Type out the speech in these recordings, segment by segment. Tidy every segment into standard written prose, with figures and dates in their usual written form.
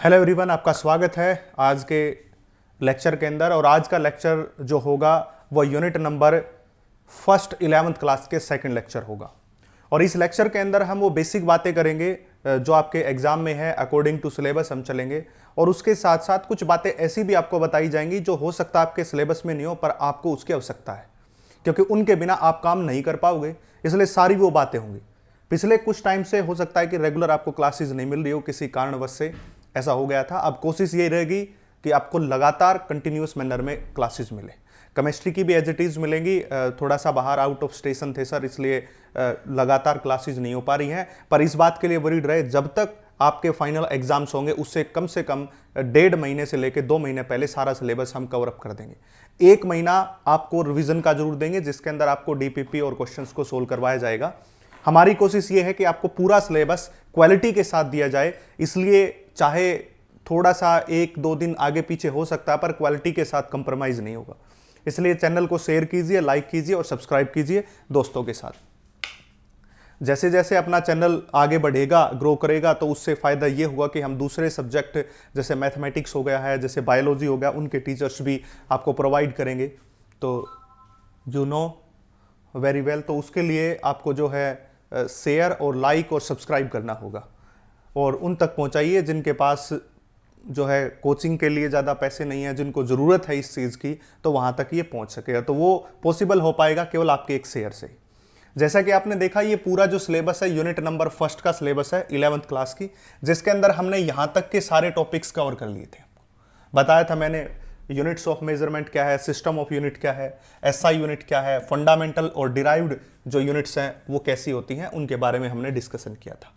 Hello everyone, आपका स्वागत है आज के लेक्चर के अंदर। और आज का लेक्चर जो होगा वो unit number first 11th class के सेकंड लेक्चर होगा। और इस लेक्चर के अंदर हम वो बेसिक बातें करेंगे जो आपके एग्जाम में है, अकॉर्डिंग टू सिलेबस हम चलेंगे। और उसके साथ साथ कुछ बातें ऐसी भी आपको बताई जाएंगी जो हो सकता है आपके सिलेबस में नहीं हो, पर आपको उसकी आवश्यकता है, क्योंकि उनके बिना आप काम नहीं कर पाओगे। इसलिए सारी वो बातें होंगी। पिछले कुछ टाइम से हो सकता है कि रेगुलर आपको क्लासेस नहीं मिल रही हो, किसी कारणवश से ऐसा हो गया था। अब कोशिश ये रहेगी कि आपको लगातार कंटिन्यूअस मैनर में क्लासेस मिले। केमिस्ट्री की भी एज इट इज़ मिलेंगी। थोड़ा सा बाहर आउट ऑफ स्टेशन थे सर, इसलिए लगातार क्लासेस नहीं हो पा रही हैं। पर इस बात के लिए वरीड रहे, जब तक आपके फाइनल एग्जाम्स होंगे उससे कम 1.5 महीने से लेकर 2 महीने पहले सारा सिलेबस हम कवर अप कर देंगे। 1 महीना आपको रिवीजन का जरूर देंगे, जिसके अंदर आपको डीपीपी और क्वेश्चंस को सोल्व करवाया जाएगा। हमारी कोशिश ये है कि आपको पूरा सिलेबस क्वालिटी के साथ दिया जाए, इसलिए चाहे थोड़ा सा 1-2 दिन आगे पीछे हो सकता है, पर क्वालिटी के साथ कंप्रोमाइज नहीं होगा। इसलिए चैनल को शेयर कीजिए, लाइक कीजिए और सब्सक्राइब कीजिए दोस्तों के साथ। जैसे जैसे अपना चैनल आगे बढ़ेगा, ग्रो करेगा, तो उससे फ़ायदा ये होगा कि हम दूसरे सब्जेक्ट जैसे मैथमेटिक्स हो गया है, जैसे बायोलॉजी हो गया, उनके टीचर्स भी आपको प्रोवाइड करेंगे। तो यू नो वेरी वेल, तो उसके लिए आपको जो है शेयर और लाइक और सब्सक्राइब करना होगा। और उन तक पहुंचाइए जिनके पास जो है कोचिंग के लिए ज़्यादा पैसे नहीं है, जिनको ज़रूरत है इस चीज़ की, तो वहाँ तक ये पहुँच सकेगा। तो वो पॉसिबल हो पाएगा केवल आपके एक शेयर से। जैसा कि आपने देखा, ये पूरा जो सिलेबस है यूनिट नंबर फर्स्ट का सिलेबस है 11th क्लास की, जिसके अंदर हमने यहाँ तक के सारे टॉपिक्स कवर कर लिए थे। बताया था मैंने यूनिट्स ऑफ मेजरमेंट क्या है, सिस्टम ऑफ यूनिट क्या है, एसआई यूनिट क्या है, फंडामेंटल और डिराइव्ड जो यूनिट्स हैं वो कैसी होती हैं, उनके बारे में हमने डिस्कशन किया था।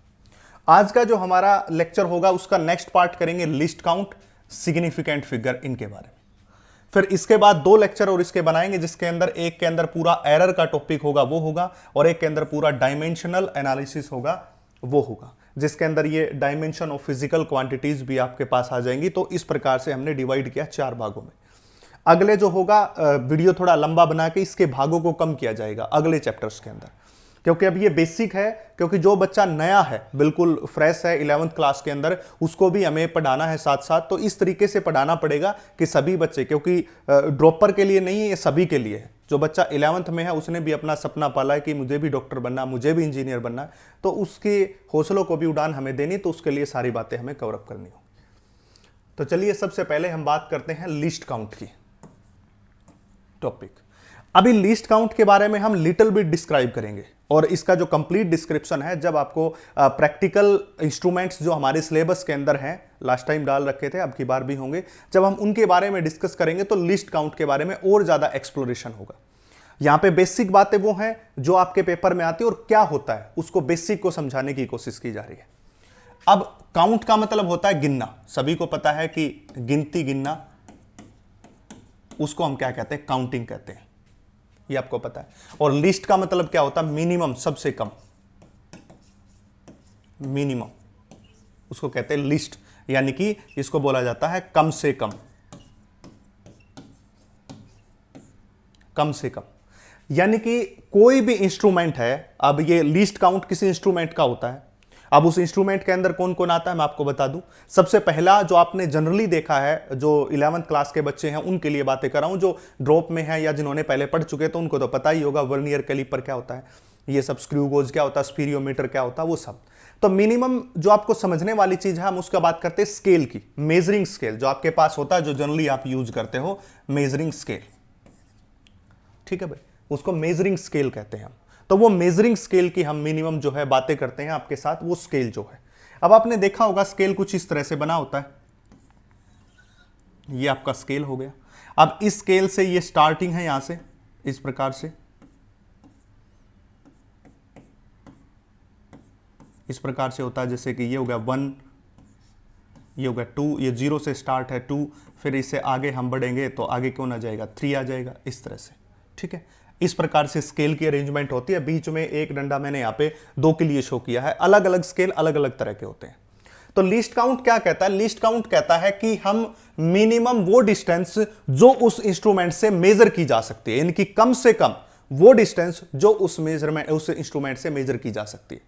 आज का जो हमारा लेक्चर होगा उसका नेक्स्ट पार्ट करेंगे लिस्ट काउंट, सिग्निफिकेंट फिगर, इनके बारे में। फिर इसके बाद 2 लेक्चर और इसके बनाएंगे, जिसके अंदर एक के अंदर पूरा एरर का टॉपिक होगा वो होगा, और एक के अंदर पूरा डायमेंशनल एनालिसिस होगा वो होगा, जिसके अंदर ये डायमेंशन ऑफ फिजिकल क्वांटिटीज भी आपके पास आ जाएंगी। तो इस प्रकार से हमने डिवाइड किया 4 भागों में। अगले जो होगा वीडियो थोड़ा लंबा बना के इसके भागों को कम किया जाएगा अगले चैप्टर्स के अंदर, क्योंकि अब ये बेसिक है। क्योंकि जो बच्चा नया है, बिल्कुल फ्रेश है 11th क्लास के अंदर, उसको भी हमें पढ़ाना है साथ साथ। तो इस तरीके से पढ़ाना पड़ेगा कि सभी बच्चे, क्योंकि ड्रॉपर के लिए नहीं है, ये सभी के लिए है। जो बच्चा 11th में है उसने भी अपना सपना पाला है कि मुझे भी डॉक्टर बनना, मुझे भी इंजीनियर बनना है, तो उसके हौसलों को भी उड़ान हमें देनी, तो उसके लिए सारी बातें हमें कवर अप करनी होगी। तो चलिए सबसे पहले हम बात करते हैं लिस्ट काउंट की टॉपिक। अभी लिस्ट काउंट के बारे में हम लिटिल बिट डिस्क्राइब करेंगे, और इसका जो कंप्लीट डिस्क्रिप्शन है जब आपको प्रैक्टिकल इंस्ट्रूमेंट्स जो हमारे सिलेबस के अंदर हैं, लास्ट टाइम डाल रखे थे, अब की बार भी होंगे, जब हम उनके बारे में डिस्कस करेंगे तो लिस्ट काउंट के बारे में और ज्यादा एक्सप्लोरेशन होगा। यहां पे बेसिक बातें वो हैं जो आपके पेपर में आती है, और क्या होता है उसको बेसिक को समझाने की कोशिश की जा रही है। अब काउंट का मतलब होता है गिनना। सभी को पता है कि गिनती, गिनना, उसको हम क्या कहते हैं, काउंटिंग कहते हैं, ये आपको पता है। और लिस्ट का मतलब क्या होता है, मिनिमम, सबसे कम, मिनिमम, उसको कहते हैं लिस्ट। यानी कि इसको बोला जाता है कम से कम, कम से कम। यानी कि कोई भी इंस्ट्रूमेंट है, अब ये लिस्ट काउंट किसी इंस्ट्रूमेंट का होता है। अब उस इंस्ट्रूमेंट के अंदर कौन कौन आता है मैं आपको बता दूं। सबसे पहला जो आपने जनरली देखा है, जो 11th क्लास के बच्चे हैं उनके लिए बातें कर रहा हूं, जो ड्रॉप में है या जिन्होंने पहले पढ़ चुके तो उनको तो पता ही होगा वर्नियर कैलिपर क्या होता है, ये सब स्क्रू गोज क्या होता है, स्पीरियोमीटर क्या होता है, वो सब। तो मिनिमम जो आपको समझने वाली चीज है, हम उसका बात करते हैं स्केल की, मेजरिंग स्केल जो आपके पास होता है, जो जनरली आप यूज करते हो, मेजरिंग स्केल। ठीक है भाई, उसको मेजरिंग स्केल कहते हैं हम। तो वो मेजरिंग स्केल की हम मिनिमम जो है बातें करते हैं आपके साथ, वो स्केल जो है। अब आपने देखा होगा स्केल कुछ इस तरह से बना होता है, ये आपका स्केल हो गया। अब इस स्केल से ये स्टार्टिंग है, यहां से इस प्रकार से, इस प्रकार से होता है, जैसे कि ये हो गया 1, ये हो गया 2, ये 0 से स्टार्ट है 2, फिर इससे आगे हम बढ़ेंगे तो आगे कौन आ जाएगा, 3 आ जाएगा, इस तरह से। ठीक है, इस प्रकार से स्केल की अरेंजमेंट होती है। बीच में एक डंडा मैंने यहाँ पे 2 के लिए शो किया है। अलग अलग स्केल अलग अलग तरह के होते हैं। तो लिस्ट काउंट क्या कहता है, लिस्ट काउंट कहता है कि हम मिनिमम वो डिस्टेंस जो उस इंस्ट्रूमेंट से मेजर की जा सकती है, यानी कि कम से कम वो डिस्टेंस जो उस इंस्ट्रूमेंट से मेजर की जा सकती है,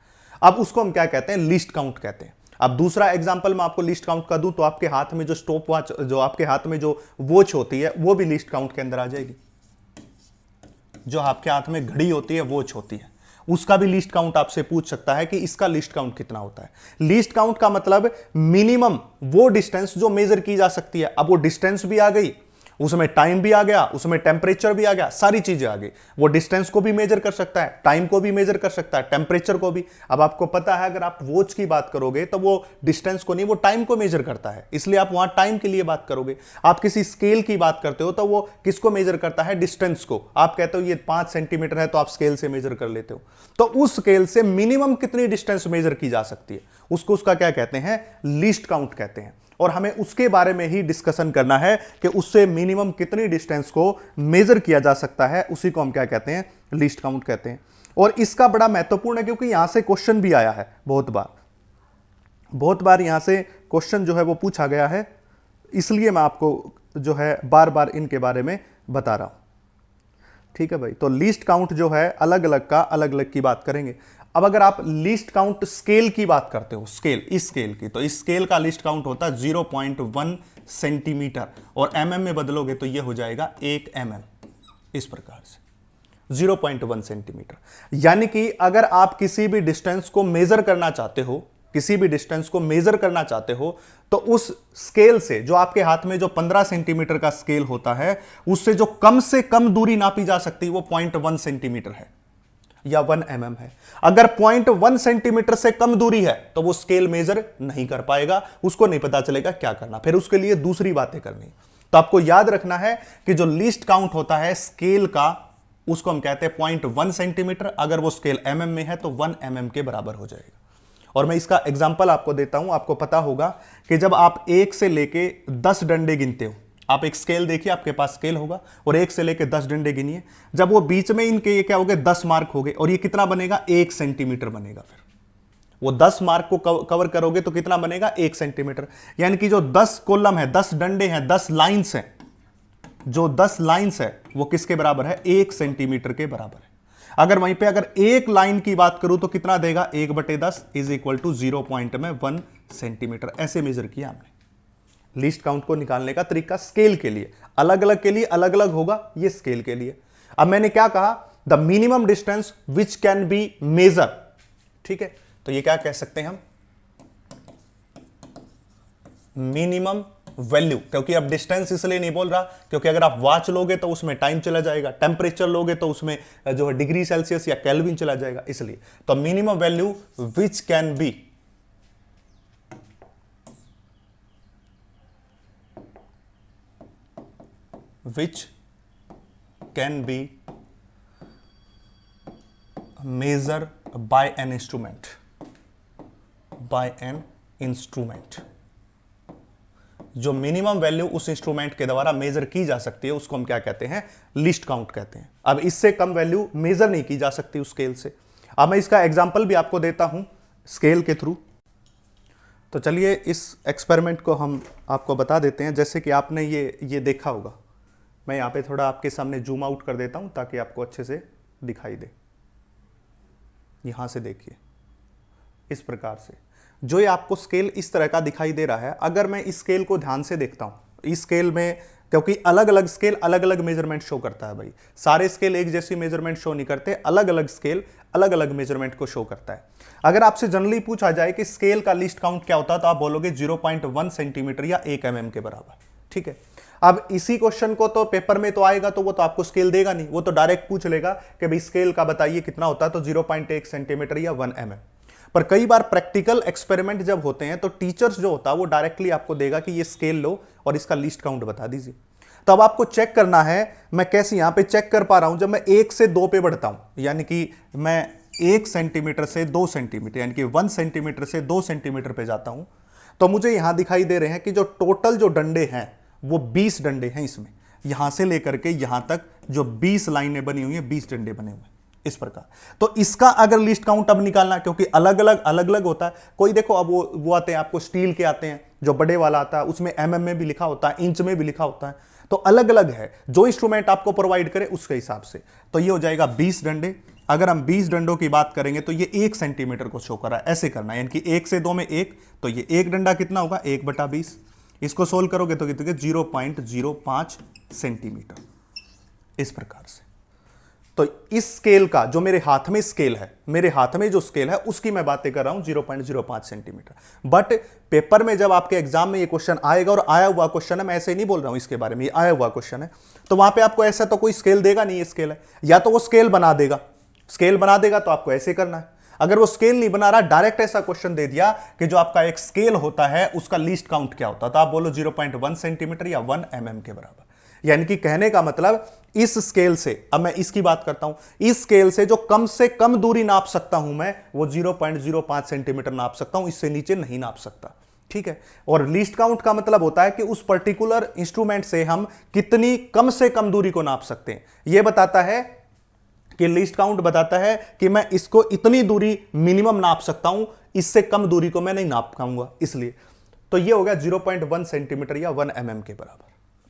अब उसको हम क्या कहते हैं, लिस्ट काउंट कहते हैं। अब दूसरा एग्जांपल मैं आपको लीस्ट काउंट का दूं तो आपके हाथ में जो स्टॉप वॉच, जो आपके हाथ में जो वॉच होती है वो भी लीस्ट काउंट के अंदर आ जाएगी। जो आपके हाथ में घड़ी होती है, वॉच होती है, उसका भी लीस्ट काउंट आपसे पूछ सकता है कि इसका लीस्ट काउंट कितना होता है। लीस्ट काउंट का मतलब मिनिमम वो डिस्टेंस जो मेजर की जा सकती है। अब वो डिस्टेंस भी आ गई, उसमें टाइम भी आ गया, उसमें टेम्परेचर भी आ गया, सारी चीजें आ गई। वो डिस्टेंस को भी मेजर कर सकता है, टाइम को भी मेजर कर सकता है, टेम्परेचर को भी। अब आपको पता है अगर आप वॉच की बात करोगे तो वो डिस्टेंस को नहीं, वो टाइम को मेजर करता है, इसलिए आप वहां टाइम के लिए बात करोगे। आप किसी स्केल की बात करते हो तो वो किसको मेजर करता है? डिस्टेंस को। आप कहते हो ये 5 सेंटीमीटर है तो आप स्केल से मेजर कर लेते हो, तो उस स्केल से मिनिमम कितनी डिस्टेंस मेजर की जा सकती है उसको, उसका क्या कहते हैं? लीस्ट काउंट कहते हैं। और हमें उसके बारे में ही डिस्कशन करना है कि उससे मिनिमम कितनी डिस्टेंस को मेजर किया जा सकता है, उसी को हम क्या कहते हैं? लीस्ट काउंट कहते हैं। और इसका बड़ा महत्वपूर्ण है क्योंकि यहां से क्वेश्चन भी आया है बहुत बार यहां से क्वेश्चन जो है वो पूछा गया है, इसलिए मैं आपको जो है बार बार इनके बारे में बता रहा हूं। ठीक है भाई, तो लीस्ट काउंट जो है अलग अलग का अलग अलग की बात करेंगे। अब अगर आप लीस्ट काउंट स्केल की बात करते हो, स्केल, इस स्केल की, तो इस स्केल का लीस्ट काउंट होता है 0.1 सेंटीमीटर, और mm में बदलोगे तो यह हो जाएगा 1 mm, इस प्रकार से 0.1 सेंटीमीटर। यानी कि अगर आप किसी भी डिस्टेंस को मेजर करना चाहते हो, तो उस स्केल से, जो आपके हाथ में जो 15 सेंटीमीटर का स्केल होता है, उससे जो कम से कम दूरी नापी जा सकती है वो 0.1 सेंटीमीटर है या 1 mm है। अगर 0.1 सेंटीमीटर से कम दूरी है तो वो स्केल मेजर नहीं कर पाएगा, उसको नहीं पता चलेगा क्या करना, फिर उसके लिए दूसरी बातें करनी। तो आपको याद रखना है कि जो लीस्ट काउंट होता है स्केल का, उसको हम कहते हैं 0.1 सेंटीमीटर। अगर वो स्केल mm में है तो 1 mm के बराबर हो जाएगा। और मैं इसका एग्जाम्पल आपको देता हूं। आपको पता होगा कि जब आप 1 से लेके 10 डंडे गिनते हो, आप एक स्केल देखिए, आपके पास स्केल होगा और 1 से लेके 10 डंडे गिनिए, जब वो बीच में इनके ये क्या हो गए? 10 मार्क हो गए, और ये कितना बनेगा? 1 सेंटीमीटर बनेगा। फिर वो 10 मार्क को कवर करोगे तो कितना बनेगा? 1 सेंटीमीटर। यानी कि जो 10 कॉलम है, 10 डंडे हैं, 10 लाइन्स हैं, जो 10 लाइन्स है वो किसके बराबर है? 1 सेंटीमीटर के बराबर है। अगर वहीं पे अगर एक लाइन की बात करूं तो कितना देगा? 1/10 इज इक्वल टू 0.1 सेंटीमीटर। ऐसे मेजर किया हमने। लीस्ट काउंट को निकालने का तरीका स्केल के लिए अलग अलग, के लिए अलग अलग होगा, ये स्केल के लिए। अब मैंने क्या कहा? The minimum distance which can be measure. ठीक है, तो ये क्या कह सकते हैं हम? Minimum value. क्योंकि अब डिस्टेंस इसलिए नहीं बोल रहा क्योंकि अगर आप वॉच लोगे तो उसमें टाइम चला जाएगा, टेम्परेचर लोगे तो उसमें जो है डिग्री सेल्सियस या केल्विन चला जाएगा, इसलिए। तो minimum value which can B measure by an instrument, जो मिनिमम वैल्यू उस इंस्ट्रूमेंट के द्वारा मेजर की जा सकती है उसको हम क्या कहते हैं? लिस्ट काउंट कहते हैं। अब इससे कम वैल्यू मेजर नहीं की जा सकती उस स्केल से। अब मैं इसका एग्जांपल भी आपको देता हूं स्केल के थ्रू। तो चलिए इस एक्सपेरिमेंट को हम आपको बता देते हैं। जैसे कि आपने ये देखा होगा, मैं यहां पे थोड़ा आपके सामने जूम आउट कर देता हूं ताकि आपको अच्छे से दिखाई दे। यहां से देखिए, इस प्रकार से जो ये आपको स्केल इस तरह का दिखाई दे रहा है। अगर मैं इस स्केल को ध्यान से देखता हूं, इस स्केल में, क्योंकि अलग अलग स्केल अलग अलग मेजरमेंट शो करता है भाई, सारे स्केल एक जैसी मेजरमेंट शो नहीं करते, अलग अलग स्केल अलग अलग मेजरमेंट को शो करता है। अगर आपसे जनरली पूछा जाए कि स्केल का लीस्ट काउंट क्या होता है तो आप बोलोगे 0.1 सेंटीमीटर या 1 mm के बराबर। ठीक है, अब इसी क्वेश्चन को तो पेपर में तो आएगा तो वो तो आपको स्केल देगा नहीं, वो तो डायरेक्ट पूछ लेगा कि भाई स्केल का बताइए कितना होता है, तो 0.1 सेंटीमीटर या 1 mm। पर कई बार प्रैक्टिकल एक्सपेरिमेंट जब होते हैं तो टीचर्स जो होता है वो डायरेक्टली आपको देगा कि ये स्केल लो और इसका लीस्ट काउंट बता दीजिए। तो अब आपको चेक करना है, मैं कैसे यहां पे चेक कर पा रहा हूं? जब मैं 1 से 2 पे बढ़ता हूं, यानी कि मैं 1 सेंटीमीटर से 2 सेंटीमीटर, यानी कि 1 सेंटीमीटर से 2 सेंटीमीटर पे जाता हूं, तो मुझे यहां दिखाई दे रहे हैं कि जो टोटल जो डंडे हैं वो 20 डंडे हैं। इसमें यहां से लेकर के यहां तक जो 20 लाइनें बनी हुई हैं, 20 डंडे बने हुए हैं इस प्रकार। तो इसका अगर लिस्ट काउंट अब निकालना, क्योंकि अलग अलग होता है, कोई देखो अब वो आते हैं आपको स्टील के आते हैं, जो बड़े वाला आता है उसमें mm में भी लिखा होता है, इंच में भी लिखा होता है, तो अलग अलग है। जो इंस्ट्रूमेंट आपको प्रोवाइड करे उसके हिसाब से। तो ये हो जाएगा 20 डंडे। अगर हम 20 डंडों की बात करेंगे तो ये 1 सेंटीमीटर को शो कर रहा है, ऐसे करना है, यानी कि 1 से 2 में 1, तो ये एक डंडा कितना होगा 1/20। इसको सोल्व करोगे तो कितने 0.05 सेंटीमीटर, इस प्रकार से। तो इस स्केल का जो मेरे हाथ में स्केल है, मेरे हाथ में जो स्केल है उसकी मैं बातें कर रहा हूं 0.05 सेंटीमीटर। बट पेपर में जब आपके एग्जाम में ये क्वेश्चन आएगा, और आया हुआ क्वेश्चन है, मैं ऐसे ही नहीं बोल रहा हूं इसके बारे में, ये आया हुआ क्वेश्चन है, तो वहां पे आपको ऐसा तो कोई स्केल देगा नहीं, ये स्केल है, या तो वो स्केल बना देगा, स्केल बना देगा तो आपको ऐसे करना है। अगर वो स्केल नहीं बना रहा, डायरेक्ट ऐसा क्वेश्चन दे दिया कि जो आपका एक स्केल होता है उसका लीस्ट काउंट क्या होता है, तो आप बोलो 0.1 सेंटीमीटर या 1 mm के बराबर। यानी कि कहने का मतलब इस स्केल से, अब मैं इसकी बात करता हूं, इस स्केल से जो कम से कम दूरी नाप सकता हूं मैं, वो 0.05 सेंटीमीटर नाप सकता हूं, इससे नीचे नहीं नाप सकता, ठीक है। और लीस्ट काउंट का मतलब होता है कि उस पर्टिकुलर इंस्ट्रूमेंट से हम कितनी कम से कम दूरी को नाप सकते हैं। यह बताता है कि लीस्ट काउंट बताता है कि मैं इसको इतनी दूरी मिनिमम नाप सकता हूं, इससे कम दूरी को मैं नहीं नाप पाऊंगा, इसलिए। तो ये हो गया 0.1 सेंटीमीटर या 1 mm के बराबर।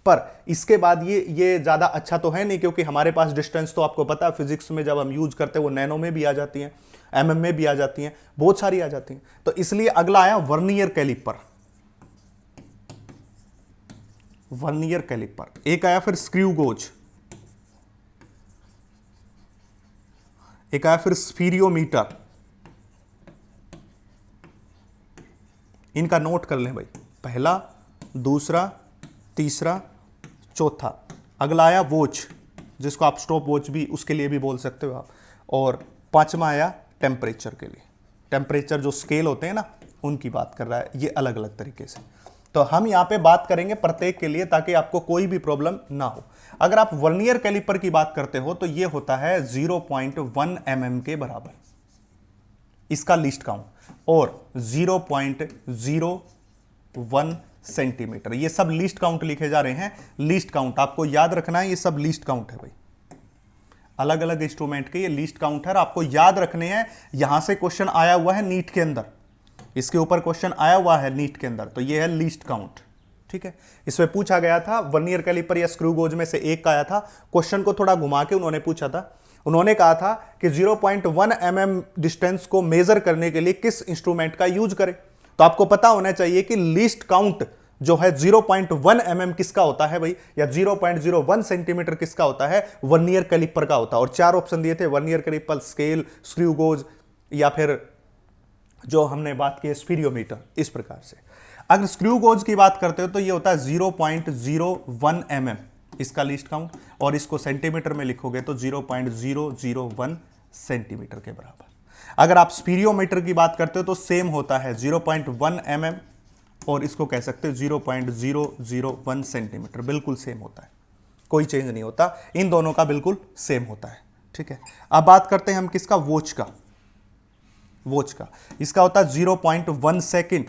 पर इसके बाद ये ज्यादा अच्छा तो है नहीं, क्योंकि हमारे पास डिस्टेंस तो आपको पता है फिजिक्स में जब हम यूज करते हैं वो नैनो में भी आ जाती हैं, mm में भी आ जाती हैं, बहुत सारी आ जाती हैं। तो इसलिए अगला आया वर्नियर कैलिपर। वर्नियर कैलिपर एक आया, फिर स्क्रू गोज एक आया, फिर स्फीरियोमीटर। इनका नोट कर लें भाई, पहला, दूसरा, तीसरा, चौथा। अगला आया वॉच, जिसको आप स्टॉप वॉच भी उसके लिए भी बोल सकते हो आप। और पांचवा आया टेम्परेचर के लिए। टेम्परेचर जो स्केल होते हैं ना, उनकी बात कर रहा है, ये अलग अलग तरीके से। तो हम यहां पे बात करेंगे प्रत्येक के लिए, ताकि आपको कोई भी प्रॉब्लम ना हो। अगर आप वर्नियर कैलिपर की बात करते हो तो ये होता है 0.1 mm के बराबर, इसका लीस्ट काउंट, और 0.01 सेंटीमीटर। ये सब लीस्ट काउंट लिखे जा रहे हैं, लीस्ट काउंट आपको याद रखना है, ये सब लीस्ट काउंट है भाई, अलग अलग इंस्ट्रूमेंट के ये लीस्ट काउंट है, आपको याद रखने हैं। यहां से क्वेश्चन आया हुआ है नीट के अंदर, इसके ऊपर क्वेश्चन आया हुआ है नीट के अंदर, तो ये है लीस्ट काउंट, ठीक है। इसमें पूछा गया था वर्नियर कैलिपर या स्क्रू गोज में से एक का आया था, क्वेश्चन को थोड़ा घुमा के उन्होंने पूछा था। उन्होंने कहा था कि 0.1 mm डिस्टेंस को मेजर करने के लिए किस इंस्ट्रूमेंट का यूज करें। तो आपको पता होना चाहिए कि लीस्ट काउंट जो है 0.1 mm किसका होता है भाई, या 0.01 सेंटीमीटर किसका होता है, वर्नियर कैलिपर का होता है। और चार ऑप्शन दिए थे, vernier caliper, scale, screw gauge, या फिर जो हमने बात की स्फीरियोमीटर, इस प्रकार से। अगर स्क्रू गोज की बात करते हो तो ये होता है 0.01 mm, इसका लीस्ट काउंट, और इसको सेंटीमीटर में लिखोगे तो 0.001 सेंटीमीटर के बराबर। अगर आप स्फीरियोमीटर की बात करते हो तो सेम होता है 0.1 mm, और इसको कह सकते हो 0.001 सेंटीमीटर, बिल्कुल सेम होता है, कोई चेंज नहीं होता, इन दोनों का बिल्कुल सेम होता है, ठीक है। अब बात करते हैं हम किसका, वॉच का। वॉच का इसका होता है 0.1 सेकेंड,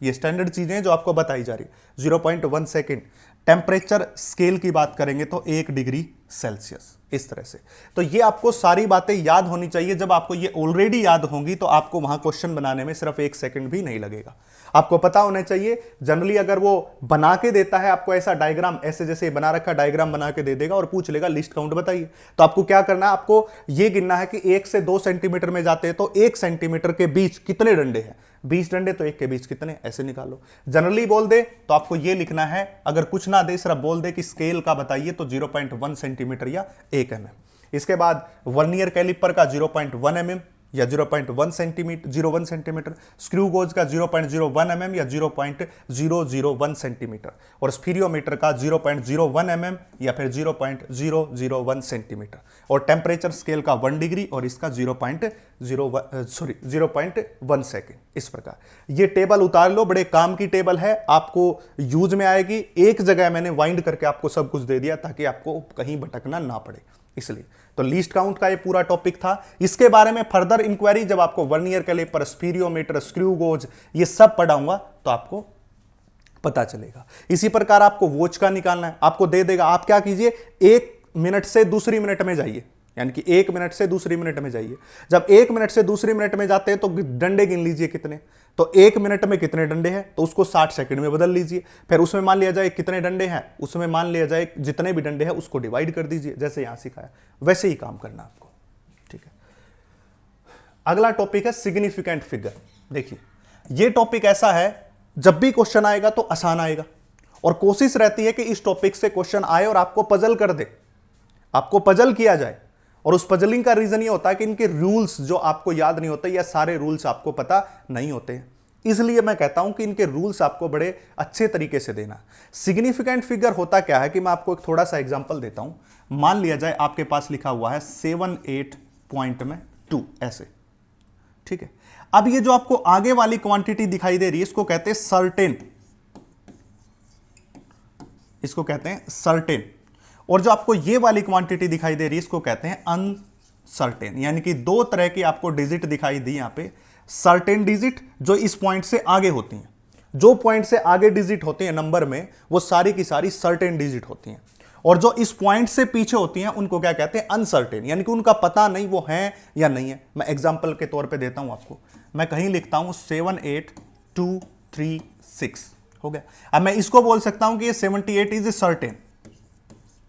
ये स्टैंडर्ड चीजें हैं जो आपको बताई जा रही है, 0.1 सेकेंड। टेम्परेचर स्केल की बात करेंगे तो 1 डिग्री सेल्सियस, इस तरह से। तो ये आपको सारी बातें याद होनी चाहिए। जब आपको ये ऑलरेडी याद होंगी तो आपको वहां क्वेश्चन बनाने में सिर्फ 1 सेकंड भी नहीं लगेगा। आपको पता होना चाहिए, जनरली अगर वो बना के देता है आपको ऐसा डायग्राम, ऐसे जैसे बना रखा डायग्राम बना के दे देगा और पूछ लेगा लिस्ट काउंट बताइए, तो आपको क्या करना है, आपको ये गिनना है कि 1 से 2 सेंटीमीटर में जाते हैं तो 1 सेंटीमीटर के बीच कितने डंडे हैं, 20 डंडे तो 1 के बीच कितने, ऐसे निकालो। जनरली बोल दे तो आपको ये लिखना है, अगर कुछ ना दे सिर्फ बोल दे कि स्केल का बताइए तो 0.1 सेंटीमीटर या 1 mm। इसके बाद वर्नियर कैलिपर का 0.1 mm या 0.1 सेंटीमीटर, स्क्रू गोज का 0.01 mm या 0.001 सेंटीमीटर, और स्फीरियोमीटर का 0.01 mm या फिर 0.001 सेंटीमीटर, और टेम्परेचर स्केल का 1 डिग्री और इसका 0.1 सेकेंड। इस प्रकार ये टेबल उतार लो, बड़े काम की टेबल है, आपको यूज में आएगी। एक जगह मैंने वाइंड करके आपको सब कुछ दे दिया ताकि आपको कहीं भटकना ना पड़े, इसलिए। तो लीस्ट काउंट का ये पूरा टॉपिक था। इसके बारे में फर्दर इंक्वायरी जब आपको वर्नियर कैलिपर, स्फीरियोमीटर, स्क्रू गोज ये सब पढ़ाऊंगा तो आपको पता चलेगा। इसी प्रकार आपको वॉच का निकालना है, आपको दे देगा, आप क्या कीजिए, 1 मिनट से दूसरी मिनट में जाइए, यानी कि 1 मिनट से दूसरी मिनट में जाइए। जब 1 मिनट से दूसरी मिनट में जाते हैं तो डंडे गिन लीजिए कितने, तो 1 मिनट में कितने डंडे हैं तो उसको 60 सेकंड में बदल लीजिए। फिर उसमें मान लिया जाए कितने डंडे हैं, उसमें मान लिया जाए जितने भी डंडे हैं उसको डिवाइड कर दीजिए, जैसे यहां सिखाया वैसे ही काम करना आपको, ठीक। अगला टॉपिक है सिग्निफिकेंट फिगर। देखिए ये टॉपिक ऐसा है, जब भी क्वेश्चन आएगा तो आसान आएगा, और कोशिश रहती है कि इस टॉपिक से क्वेश्चन आए और आपको पजल कर दे, आपको पजल किया जाए। और उस पजलिंग का रीजन ये होता है कि इनके रूल्स जो आपको याद नहीं होते या सारे रूल्स आपको पता नहीं होते, इसलिए मैं कहता हूं कि इनके रूल्स आपको बड़े अच्छे तरीके से देना। सिग्निफिकेंट फिगर होता क्या है कि मैं आपको एक थोड़ा सा एग्जांपल देता हूं। मान लिया जाए आपके पास लिखा हुआ है 7 8 पॉइंट में 2 ऐसे, ठीक है। अब ये जो आपको आगे वाली क्वांटिटी दिखाई दे रही है इसको कहते हैं सर्टेन, इसको कहते हैं सर्टेन। और जो आपको ये वाली क्वांटिटी दिखाई दे रही है इसको कहते हैं अनसर्टेन। यानी कि दो तरह की आपको डिजिट दिखाई दी यहां पे, सर्टेन डिजिट जो इस पॉइंट से आगे होती हैं, जो पॉइंट से आगे डिजिट होती हैं नंबर में वो सारी की सारी सर्टेन डिजिट होती हैं, और जो इस पॉइंट से पीछे होती हैं उनको क्या कहते हैं अनसर्टेन, यानी कि उनका पता नहीं वो हैं या नहीं है। मैं एग्जांपल के तौर पे देता हूं आपको, मैं कहीं लिखता हूं 7 8 2 3 6 हो गया। अब मैं इसको बोल सकता हूं कि ये 78 इज सर्टेन,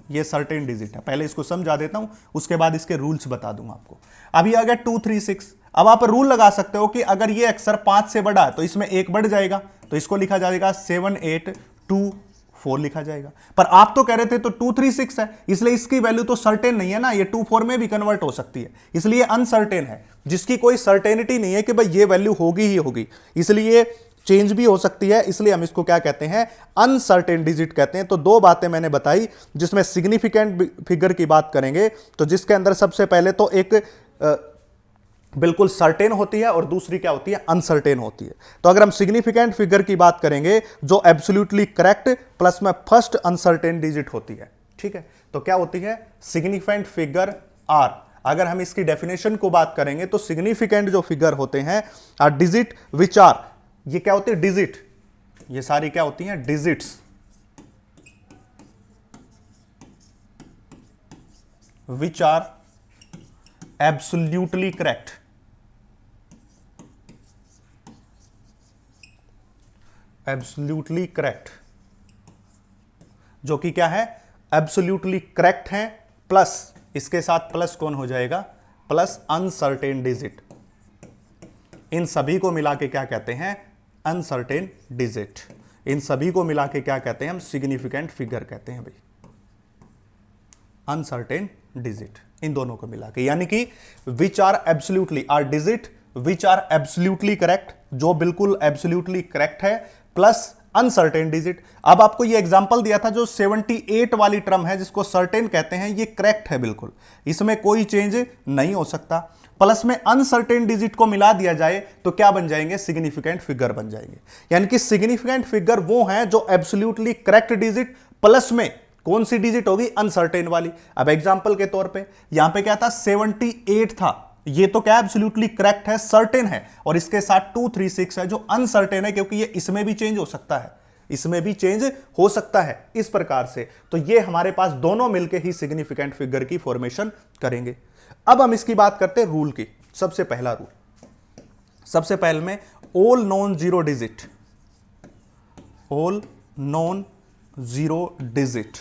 ये सर्टेन डिजिट है। पहले इसको समझा देता हूं, उसके बाद इसके रूल्स बता दूंगा आपको। अभी आ गया 2 3 6। अब आप रूल लगा सकते हो कि अगर ये अक्षर 5 से बड़ा है तो इसमें एक बढ़ जाएगा, तो इसको लिखा जाएगा 7 8 2 4 लिखा जाएगा। पर आप तो कह रहे थे तो 2 3 6 है, इसलिए इसकी वैल्यू तो सर्टेन नहीं है ना, ये 2 4 में भी कन्वर्ट हो सकती है, इसलिए अनसर्टेन है, जिसकी कोई सर्टेनिटी नहीं है कि भाई ये वैल्यू होगी ही होगी, इसलिए चेंज भी हो सकती है, इसलिए हम इसको क्या कहते हैं अनसर्टेन डिजिट कहते हैं। तो दो बातें मैंने बताई, जिसमें सिग्निफिकेंट फिगर की बात करेंगे तो जिसके अंदर सबसे पहले तो एक बिल्कुल सर्टेन होती है और दूसरी क्या होती है अनसर्टेन होती है। तो अगर हम सिग्निफिकेंट फिगर की बात करेंगे जो एब्सोल्युटली करेक्ट प्लस में फर्स्ट अनसर्टेन डिजिट होती है, ठीक है, तो क्या होती है सिग्निफिकेंट फिगर आर। अगर हम इसकी डेफिनेशन को बात करेंगे तो सिग्निफिकेंट जो फिगर होते हैं आर डिजिट विच आर, ये क्या होती है डिजिट, ये सारी क्या होती हैं digits which are absolutely correct, absolutely correct, जो कि क्या है एब्सोल्युटली करेक्ट है, प्लस इसके साथ प्लस कौन हो जाएगा प्लस अनसर्टेन डिजिट। इन सभी को मिला के क्या कहते हैं अनसर्टेन डिजिट, इन सभी को मिला के क्या कहते हैं हम सिग्निफिकेंट फिगर कहते हैं भाई, अनसर्टेन डिजिट, इन दोनों को मिला के, यानी कि which are absolutely are digit which are absolutely correct, जो बिल्कुल एब्सोल्युटली करेक्ट है, प्लस अनसर्टेन डिजिट। अब आपको ये एग्जांपल दिया था जो 78 वाली टर्म है जिसको सर्टेन कहते हैं, ये करेक्ट है बिल्कुल, इसमें कोई चेंज नहीं हो सकता, प्लस में अनसर्टेन डिजिट को मिला दिया जाए तो क्या बन जाएंगे सिग्निफिकेंट फिगर बन जाएंगे। यानी कि सिग्निफिकेंट फिगर वो हैं जो एब्सोल्युटली करेक्ट डिजिट प्लस में कौन सी डिजिट होगी अनसर्टेन वाली। अब एग्जांपल के तौर पे यहां पे क्या था 78 था, ये तो क्या एब्सोल्युटली करेक्ट है सर्टेन है, और इसके साथ 2 3 6 है जो अनसर्टेन है, क्योंकि ये इसमें भी चेंज हो सकता है, इसमें भी चेंज हो सकता है इस प्रकार से। तो ये हमारे पास दोनों मिलकर ही सिग्निफिकेंट फिगर की फॉर्मेशन करेंगे। अब हम इसकी बात करते हैं रूल की। सबसे पहला रूल, सबसे पहले में all non zero digit, all non zero digit,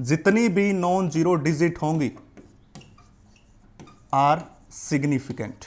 जितनी भी नॉन जीरो डिजिट होंगी आर सिग्निफिकेंट,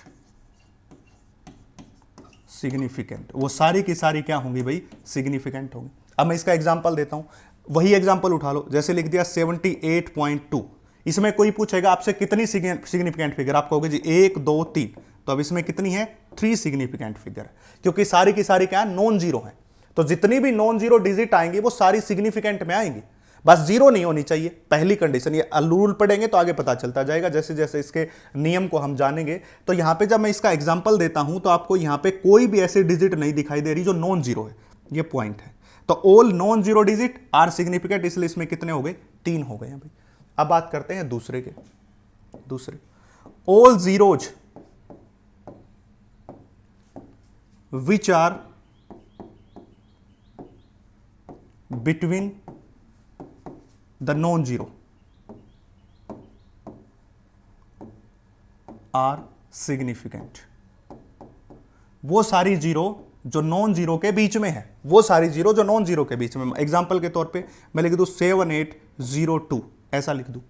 सिग्निफिकेंट, वो सारी की सारी क्या होंगी भाई सिग्निफिकेंट होंगी। अब मैं इसका एग्जांपल देता हूं, वही एग्जांपल उठा लो, जैसे लिख दिया 78.2, इसमें कोई पूछेगा आपसे कितनी सिग्निफिकेंट फिगर, आप कहोगे जी 1 2 3, तो अब इसमें कितनी है 3 सिग्निफिकेंट फिगर, क्योंकि सारी की सारी क्या है नॉन जीरो है, तो जितनी भी नॉन जीरो डिजिट आएंगी वो सारी सिग्निफिकेंट में आएंगी, बस जीरो नहीं होनी चाहिए, पहली कंडीशन। ये रूल पढ़ेंगे तो आगे पता चलता जाएगा, जैसे जैसे इसके नियम को हम जानेंगे। तो यहां पे जब मैं इसका एग्जांपल देता हूं तो आपको यहां पे कोई भी ऐसी डिजिट नहीं दिखाई दे रही जो नॉन जीरो है, ये पॉइंट है। तो all non zero digit are significant, इसलिए इसमें कितने हो गए 3 हो गए हैं भाई। अब बात करते हैं दूसरे के, दूसरे all zeros which are between the non zero are significant, वो सारी जीरो जो नॉन जीरो के बीच में है, वो सारी जीरो जो नॉन जीरो के बीच में। एग्जांपल के तौर पे मैं लिख दूं 7802, ऐसा लिख दूं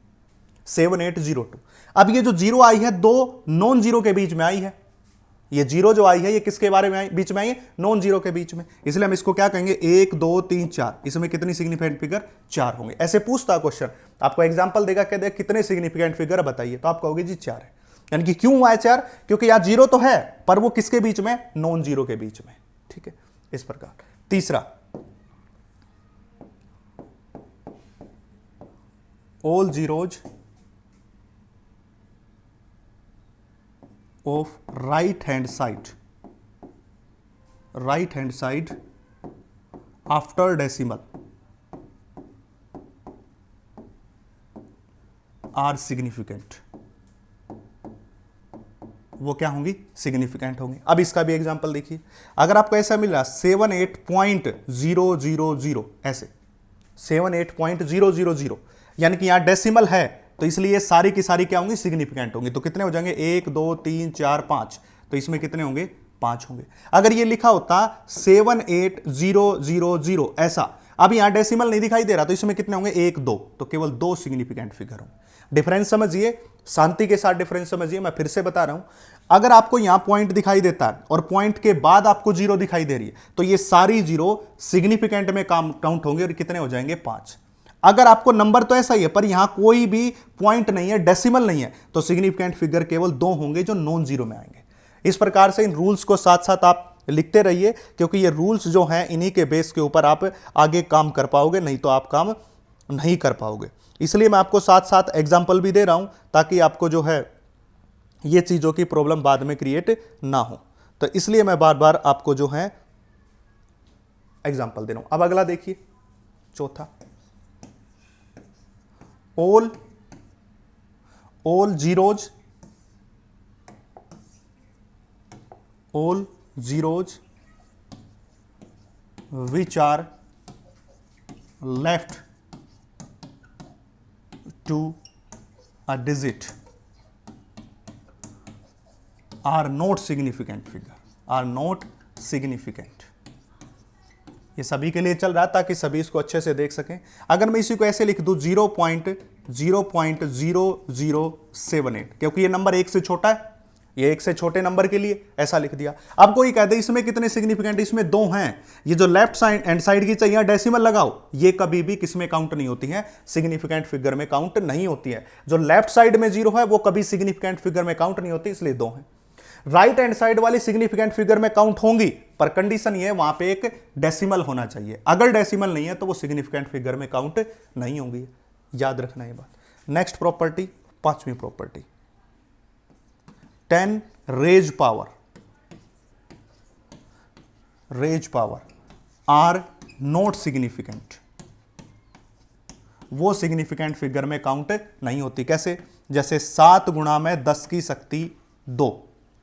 7802। अब ये जो जीरो आई है दो नॉन जीरो के बीच में आई है, ये जीरो जो आई है ये किसके बारे में आई, बीच में आई है, नॉन जीरो के बीच में, इसलिए हम इसको क्या कहेंगे 1 2 3 4, इसमें कितनी सिग्निफिकेंट फिगर 4 होंगे। ऐसे पूछता क्वेश्चन, आपको एग्जांपल देगा, कहते कितने सिग्निफिकेंट फिगर बताइए, तो आप कहोगे जी 4 है। यानी कि क्यों हुआ है 4, क्योंकि यहां जीरो तो है पर वो किसके बीच में, नॉन जीरो के बीच में। ठीक है, इस प्रकार। तीसरा, all zeros of right hand side after decimal are significant, वो क्या होंगी, सिग्निफिकेंट होंगी। अब इसका भी एग्जांपल देखिए, अगर आपको ऐसा मिल रहा 78.000 ऐसे 78.000, यानी कि यहां डेसिमल है तो इसलिए सारी की सारी क्या होंगी, सिग्निफिकेंट होंगी। तो कितने हो जाएंगे 1 2 3 4 5, तो इसमें कितने होंगे, 5 होंगे। अगर ये लिखा होता 78000 ऐसा, अब यहां डेसिमल नहीं दिखाई दे रहा तो इसमें कितने होंगे 1 2, तो केवल 2 सिग्निफिकेंट फिगर होंगे। डिफरेंस समझिए, शांति के साथ डिफरेंस समझिए। मैं फिर से बता रहा हूं, अगर आपको यहां पॉइंट दिखाई देता है और पॉइंट के बाद आपको जीरो दिखाई दे रही है तो ये सारी जीरो सिग्निफिकेंट में काउंट होंगे और कितने हो जाएंगे, 5। अगर आपको नंबर तो ऐसा ही है पर यहां कोई भी पॉइंट नहीं है, डेसिमल नहीं है, तो सिग्निफिकेंट फिगर केवल 2 होंगे जो नॉन जीरो में आएंगे। इस प्रकार से इन रूल्स को साथ साथ आप लिखते रहिए, क्योंकि ये रूल्स जो हैं इन्हीं के बेस के ऊपर आप आगे काम कर पाओगे, नहीं तो आप काम नहीं कर पाओगे। इसलिए मैं आपको साथ साथ एग्जाम्पल भी दे रहा हूं ताकि आपको जो है ये चीज़ों की प्रॉब्लम बाद में क्रिएट ना हो। तो इसलिए मैं बार बार आपको जो है एग्जाम्पल दे रहा हूं। अब अगला देखिए, चौथा, all zeros which are left to a digit are not significant figure, are not significant। ये सभी के लिए चल रहा है ताकि सभी इसको अच्छे से देख सकें। अगर मैं इसी को ऐसे लिख दूं 0.0078, क्योंकि ये नंबर 1 से छोटा है, ये 1 से छोटे नंबर के लिए ऐसा लिख दिया। अब कोई कहते इसमें कितने सिग्निफिकेंट, इसमें 2 हैं, ये जो लेफ्ट साइड एंड साइड की चाहिए डेसिमल लगाओ, ये कभी भी किसमें काउंट नहीं होती है, सिग्निफिकेंट फिगर में काउंट नहीं होती है। जो लेफ्ट साइड में 0 है वो कभी सिग्निफिकेंट फिगर में काउंट नहीं होती, इसलिए 2 है। राइट हैंड साइड वाली सिग्निफिकेंट फिगर में काउंट होंगी पर कंडीशन ये है वहां पे एक डेसिमल होना चाहिए, अगर डेसिमल नहीं है तो वो सिग्निफिकेंट फिगर में काउंट नहीं होंगी, याद रखना ये बात। नेक्स्ट प्रॉपर्टी, 5वीं property, 10 raise power are not significant, वो सिग्निफिकेंट फिगर में काउंट नहीं होती। कैसे, जैसे 7 गुणा में 10 की शक्ति 2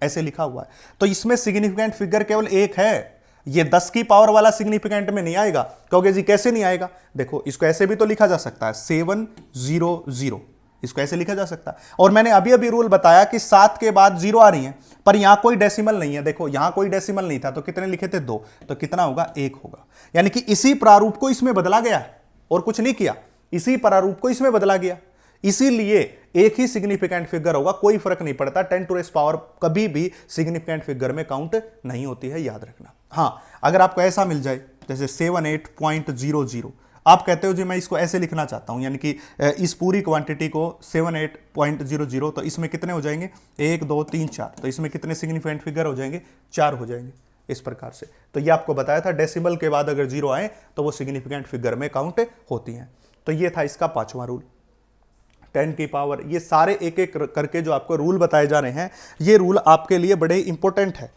ऐसे लिखा हुआ है, तो इसमें सिग्निफिकेंट फिगर केवल 1 है, ये 10 की पावर वाला सिग्निफिकेंट में नहीं आएगा। कहोगे जी कैसे नहीं आएगा, देखो इसको ऐसे भी तो लिखा जा सकता है 700, इसको ऐसे लिखा जा सकता है। और मैंने अभी अभी रूल बताया कि 7 के बाद 0 आ रही है पर यहां कोई डेसिमल नहीं है, देखो यहां कोई डेसिमल नहीं था तो कितने लिखे थे 2, तो कितना होगा 1 होगा। यानी कि इसी प्रारूप को इसमें बदला गया है और कुछ नहीं किया, इसी प्रारूप को इसमें बदला गया, इसीलिए एक ही सिग्निफिकेंट फिगर होगा, कोई फर्क नहीं पड़ता। 10 टू रेस पावर कभी भी सिग्निफिकेंट फिगर में काउंट नहीं होती है, याद रखना। हां, अगर आपको ऐसा मिल जाए जैसे 78.00, आप कहते हो जी मैं इसको ऐसे लिखना चाहता हूं, यानी कि इस पूरी क्वांटिटी को 78.00, तो इसमें कितने हो जाएंगे 1 2 3 4, तो इसमें कितने सिग्निफिकेंट फिगर हो जाएंगे 4 हो जाएंगे, इस प्रकार से। तो ये आपको बताया था डेसिमल के बाद अगर 0 आए तो वो सिग्निफिकेंट फिगर में काउंट होती हैं। तो ये था इसका 5वां रूल, 10 की पावर। ये सारे एक एक करके जो आपको रूल बताए जा रहे हैं, ये रूल आपके लिए बड़े इंपॉर्टेंट है,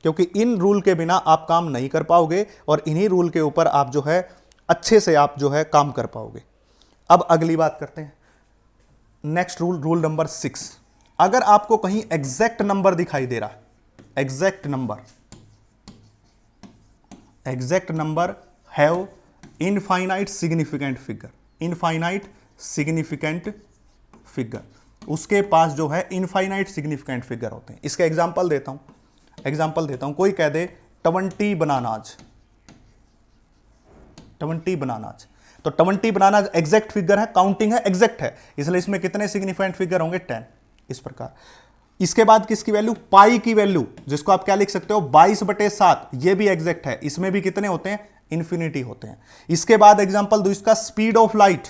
क्योंकि इन रूल के बिना आप काम नहीं कर पाओगे और इन्हीं रूल के ऊपर आप जो है अच्छे से आप जो है काम कर पाओगे। अब अगली बात करते हैं, नेक्स्ट रूल, रूल नंबर 6। अगर आपको कहीं एग्जैक्ट नंबर दिखाई दे रहा है, exact number have infinite significant figure, infinite significant figure, उसके पास जो है इनफाइनाइट सिग्निफिकेंट फिगर होते हैं। इसका एग्जांपल देता हूं, कोई कह दे 20 बनानाज, 20 बनानाज, तो 20 बनानाज एग्जैक्ट फिगर है, काउंटिंग है, एग्जैक्ट है, इसलिए इसमें कितने सिग्निफिकेंट फिगर होंगे 10, इस प्रकार। इसके बाद किसकी वैल्यू, पाई की वैल्यू, जिसको आप क्या लिख सकते हो 22/7, ये भी एग्जैक्ट है, इसमें भी कितने होते हैं, इंफिनिटी होते हैं। इसके बाद एग्जांपल दो इसका, स्पीड ऑफ लाइट।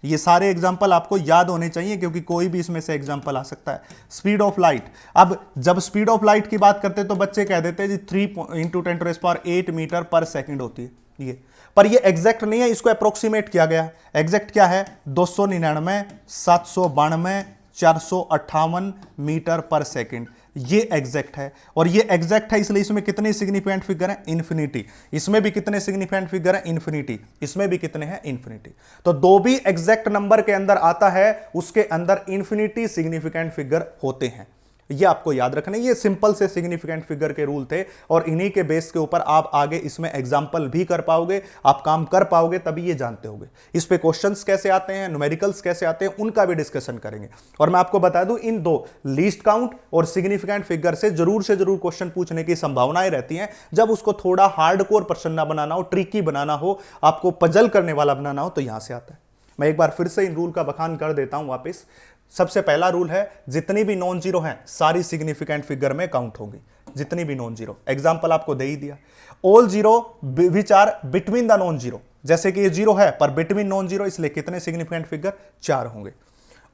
ये सारे एग्जांपल आपको याद होने चाहिए क्योंकि कोई भी इसमें से एग्जांपल आ सकता है। स्पीड ऑफ लाइट, अब जब स्पीड ऑफ लाइट की बात करते हैं तो बच्चे कह देते हैं जी 3 × 10⁻8 मीटर पर सेकंड होती है ये, पर ये एग्जैक्ट नहीं है, इसको अप्रोक्सीमेट किया गया। एग्जैक्ट क्या है, 299, 792, 458 मीटर पर सेकंड, ये एग्जैक्ट है। और ये एग्जैक्ट है इसलिए इसमें कितने सिग्निफिकेंट फिगर हैं, इन्फिनिटी। इसमें भी कितने सिग्निफिकेंट फिगर हैं, इन्फिनिटी। इसमें भी कितने हैं, इन्फिनिटी। तो दो भी एग्जैक्ट नंबर के अंदर आता है उसके अंदर इन्फिनिटी सिग्निफिकेंट फिगर होते हैं, ये आपको याद रखना। ये सिंपल से सिग्निफिकेंट फिगर के रूल थे और इन्हीं के बेस के ऊपर आप आगे इसमें एग्जांपल भी कर पाओगे, आप काम कर पाओगे, तभी ये जानते होगे। इस पे क्वेश्चंस कैसे आते हैं, न्यूमेरिकल्स कैसे आते हैं, उनका भी डिस्कशन करेंगे। और मैं आपको बता दूं, इन दो लीस्ट काउंट और सिग्निफिकेंट फिगर से जरूर क्वेश्चन पूछने की संभावनाएं रहती हैं। जब उसको थोड़ा हार्डकोर प्रश्न ना बनाना हो, ट्रिकी बनाना हो, आपको पजल करने वाला बनाना हो, तो यहां से आता है। मैं एक बार फिर से इन रूल का बखान कर देता हूं वापस। सबसे पहला रूल है, जितनी भी नॉन जीरो हैं सारी सिग्निफिकेंट फिगर में काउंट होंगी, जितनी भी नॉन जीरो। एग्जांपल आपको दे ही दिया, all zero which are between the non zero, जैसे कि ये जीरो है पर बिटवीन नॉन जीरो, इसलिए कितने सिग्निफिकेंट फिगर, 4 होंगे।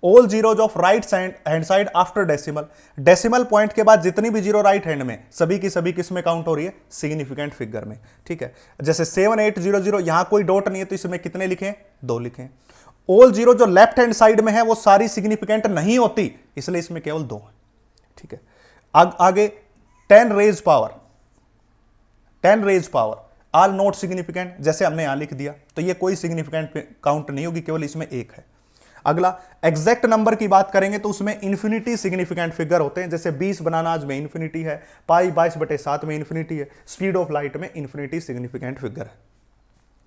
All zeros of right hand side after decimal, decimal point के बाद जितनी भी जीरो राइट हैंड में, सभी की सभी किस में काउंट हो रही है, सिग्निफिकेंट फिगर में। ठीक है, जैसे 7800, यहां कोई डॉट नहीं है तो इसमें कितने लिखें, 2 लिखें। ऑल जीरो जो लेफ्ट हैंड साइड में है वो सारी सिग्निफिकेंट नहीं होती, इसलिए इसमें केवल 2 है। ठीक है, आगे 10 raise power are not significant, जैसे हमने यहां लिख दिया, तो ये कोई सिग्निफिकेंट काउंट नहीं होगी, केवल इसमें 1 है। अगला एग्जैक्ट नंबर की बात करेंगे तो उसमें इंफिनिटी सिग्निफिकेंट फिगर होते हैं, जैसे 20 बनानाज में इंफिनिटी है, पाई 22/7 में इंफिनिटी है, स्पीड ऑफ लाइट में इंफिनिटी सिग्निफिकेंट फिगर है।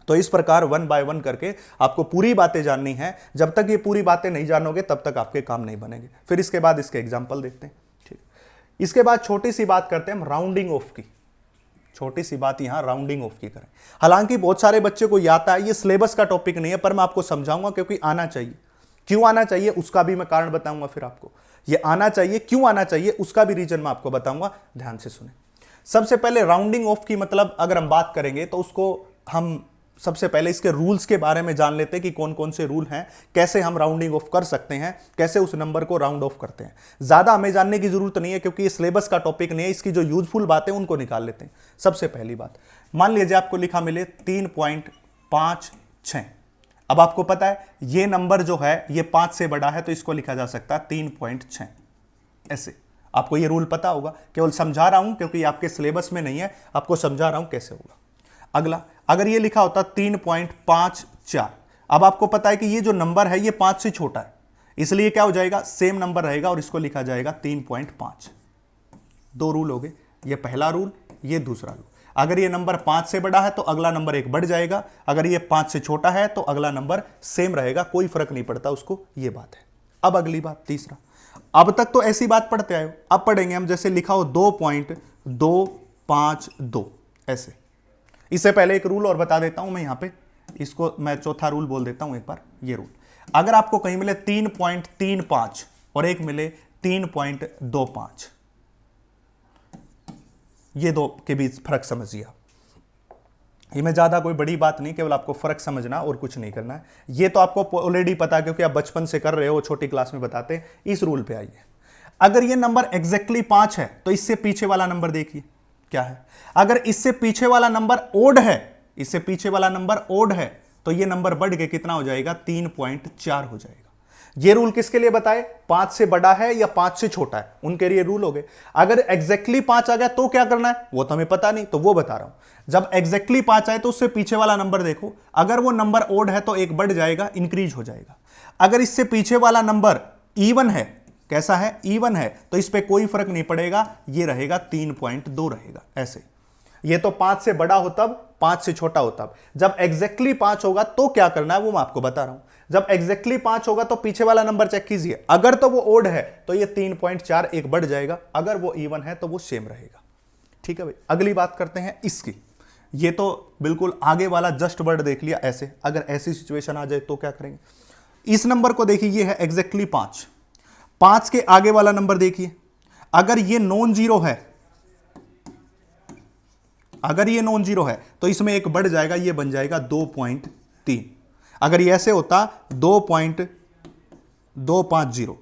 तो इस प्रकार 1 बाय 1 करके आपको पूरी बातें जाननी है। जब तक ये पूरी बातें नहीं जानोगे तब तक आपके काम नहीं बनेंगे। फिर इसके बाद इसके एग्जाम्पल देखते हैं। ठीक, इसके बाद छोटी सी बात करते हैं हम राउंडिंग ऑफ की। छोटी सी बात यहां राउंडिंग ऑफ की करें। हालांकि बहुत सारे बच्चे को आता है, ये सिलेबस का टॉपिक नहीं है, पर मैं आपको समझाऊंगा क्योंकि आना चाहिए। क्यों आना चाहिए उसका भी मैं कारण बताऊंगा। फिर आपको ये आना चाहिए, क्यों आना चाहिए उसका भी रीजन मैं आपको बताऊंगा, ध्यान से सुने। सबसे पहले राउंडिंग ऑफ की मतलब अगर हम बात करेंगे तो उसको हम सबसे पहले इसके रूल्स के बारे में जान लेते हैं कि कौन कौन से रूल हैं, कैसे हम राउंडिंग ऑफ कर सकते हैं, कैसे उस नंबर को राउंड ऑफ करते हैं। ज्यादा हमें जानने की जरूरत नहीं है क्योंकि ये सिलेबस का टॉपिक नहीं है। इसकी जो यूजफुल बातें उनको निकाल लेते हैं। सबसे पहली बात, मान लीजिए आपको लिखा मिले 3.56। अब आपको पता है ये नंबर जो है ये 5 से बड़ा है तो इसको लिखा जा सकता है 3.6 ऐसे। आपको ये रूल पता होगा, केवल समझा रहा हूं क्योंकि आपके सिलेबस में नहीं है, आपको समझा रहा हूं कैसे होगा। अगला, अगर ये लिखा होता 3.54, अब आपको पता है कि ये जो नंबर है ये 5 से छोटा है, इसलिए क्या हो जाएगा, सेम नंबर रहेगा और इसको लिखा जाएगा 3.5। 2 रूल हो गए, ये पहला रूल, ये दूसरा रूल। अगर ये नंबर 5 से बड़ा है तो अगला नंबर 1 बढ़ जाएगा, अगर ये 5 से छोटा है तो अगला नंबर सेम रहेगा, कोई फर्क नहीं पड़ता उसको, ये बात है। अब अगली बात, तीसरा। अब तक तो ऐसी बात पढ़ते आए हो, अब पढ़ेंगे हम जैसे लिखा हो 2.252 ऐसे। इससे पहले एक रूल और बता देता हूं मैं, यहां पे इसको मैं चौथा रूल बोल देता हूं एक बार। ये रूल, अगर आपको कहीं मिले 3.35 और एक मिले 3.25, ये दो के बीच फर्क समझिए। ये में ज्यादा कोई बड़ी बात नहीं, केवल आपको फर्क समझना और कुछ नहीं करना है। ये तो आपको ऑलरेडी पता है क्योंकि आप बचपन से कर रहे हो, छोटी क्लास में बताते हैं। इस रूल पे आइए, अगर ये नंबर एग्जैक्टली 5 है तो इससे पीछे वाला नंबर देखिए क्या है। अगर इससे पीछे वाला नंबर ओड है, इससे पीछे वाला नंबर ओड है तो ये नंबर बढ़ के कितना हो जाएगा, 3.4 हो जाएगा। ये रूल किसके लिए बताए, 5 से बड़ा है या 5 से छोटा है, उनके लिए रूल हो गए। अगर एग्जैक्टली 5 आ गया तो क्या करना है वो तो हमें पता नहीं, तो वो बता रहा हूं। जब एग्जैक्टली 5 आए तो उससे पीछे वाला नंबर देखो, अगर वो नंबर ओड है तो 1 बढ़ जाएगा, इंक्रीज हो जाएगा। अगर इससे पीछे वाला नंबर इवन है, कैसा है, इवन है, तो इस पे कोई फर्क नहीं पड़ेगा, ये रहेगा 3.2 रहेगा ऐसे। ये तो 5 से बड़ा हो तब, 5 से छोटा हो तब। जब एग्जैक्टली 5 होगा तो क्या करना है वो मैं आपको बता रहा हूं। जब एग्जैक्टली 5 होगा तो पीछे वाला नंबर चेक कीजिए, अगर तो वो ओड है तो ये 3.4 1 बढ़ जाएगा, अगर वो इवन है तो वो सेम रहेगा। ठीक है भाई, अगली बात करते हैं इसकी। ये तो बिल्कुल आगे वाला जस्ट वर्ड देख लिया ऐसे। अगर ऐसी सिचुएशन आ जाए तो क्या करेंगे, इस नंबर को देखिए, ये है एग्जैक्टली 5, 5 के आगे वाला नंबर देखिए अगर ये नॉन जीरो है, अगर ये नॉन जीरो है तो इसमें एक बढ़ जाएगा, ये बन जाएगा 2.3। अगर ये ऐसे होता 2.250,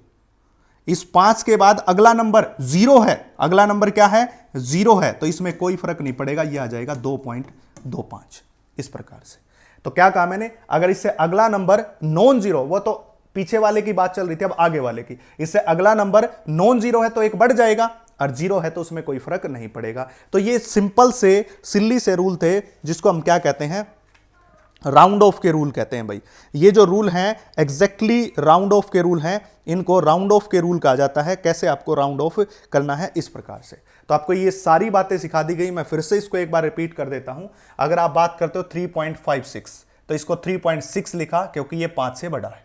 इस 5 के बाद अगला नंबर जीरो है, अगला नंबर क्या है, जीरो है, तो इसमें कोई फर्क नहीं पड़ेगा, ये आ जाएगा 2.25 इस प्रकार से। तो क्या कहा मैंने, अगर इससे अगला नंबर नॉन जीरो, वो तो पीछे वाले की बात चल रही थी, अब आगे वाले की, इससे अगला नंबर नॉन जीरो है तो एक बढ़ जाएगा, और जीरो है तो उसमें कोई फर्क नहीं पड़ेगा। तो ये सिंपल से सिल्ली से रूल थे, जिसको हम क्या कहते हैं, राउंड ऑफ के रूल कहते हैं भाई। ये जो रूल हैं एग्जैक्टली राउंड ऑफ के रूल हैं, इनको राउंड ऑफ के रूल कहा जाता है। कैसे आपको राउंड ऑफ करना है, इस प्रकार से। तो आपको ये सारी बातें सिखा दी गई, मैं फिर से इसको एक बार रिपीट कर देता हूं। अगर आप बात करते हो 3.56, तो इसको 3.6 लिखा क्योंकि ये 5 से बड़ा है।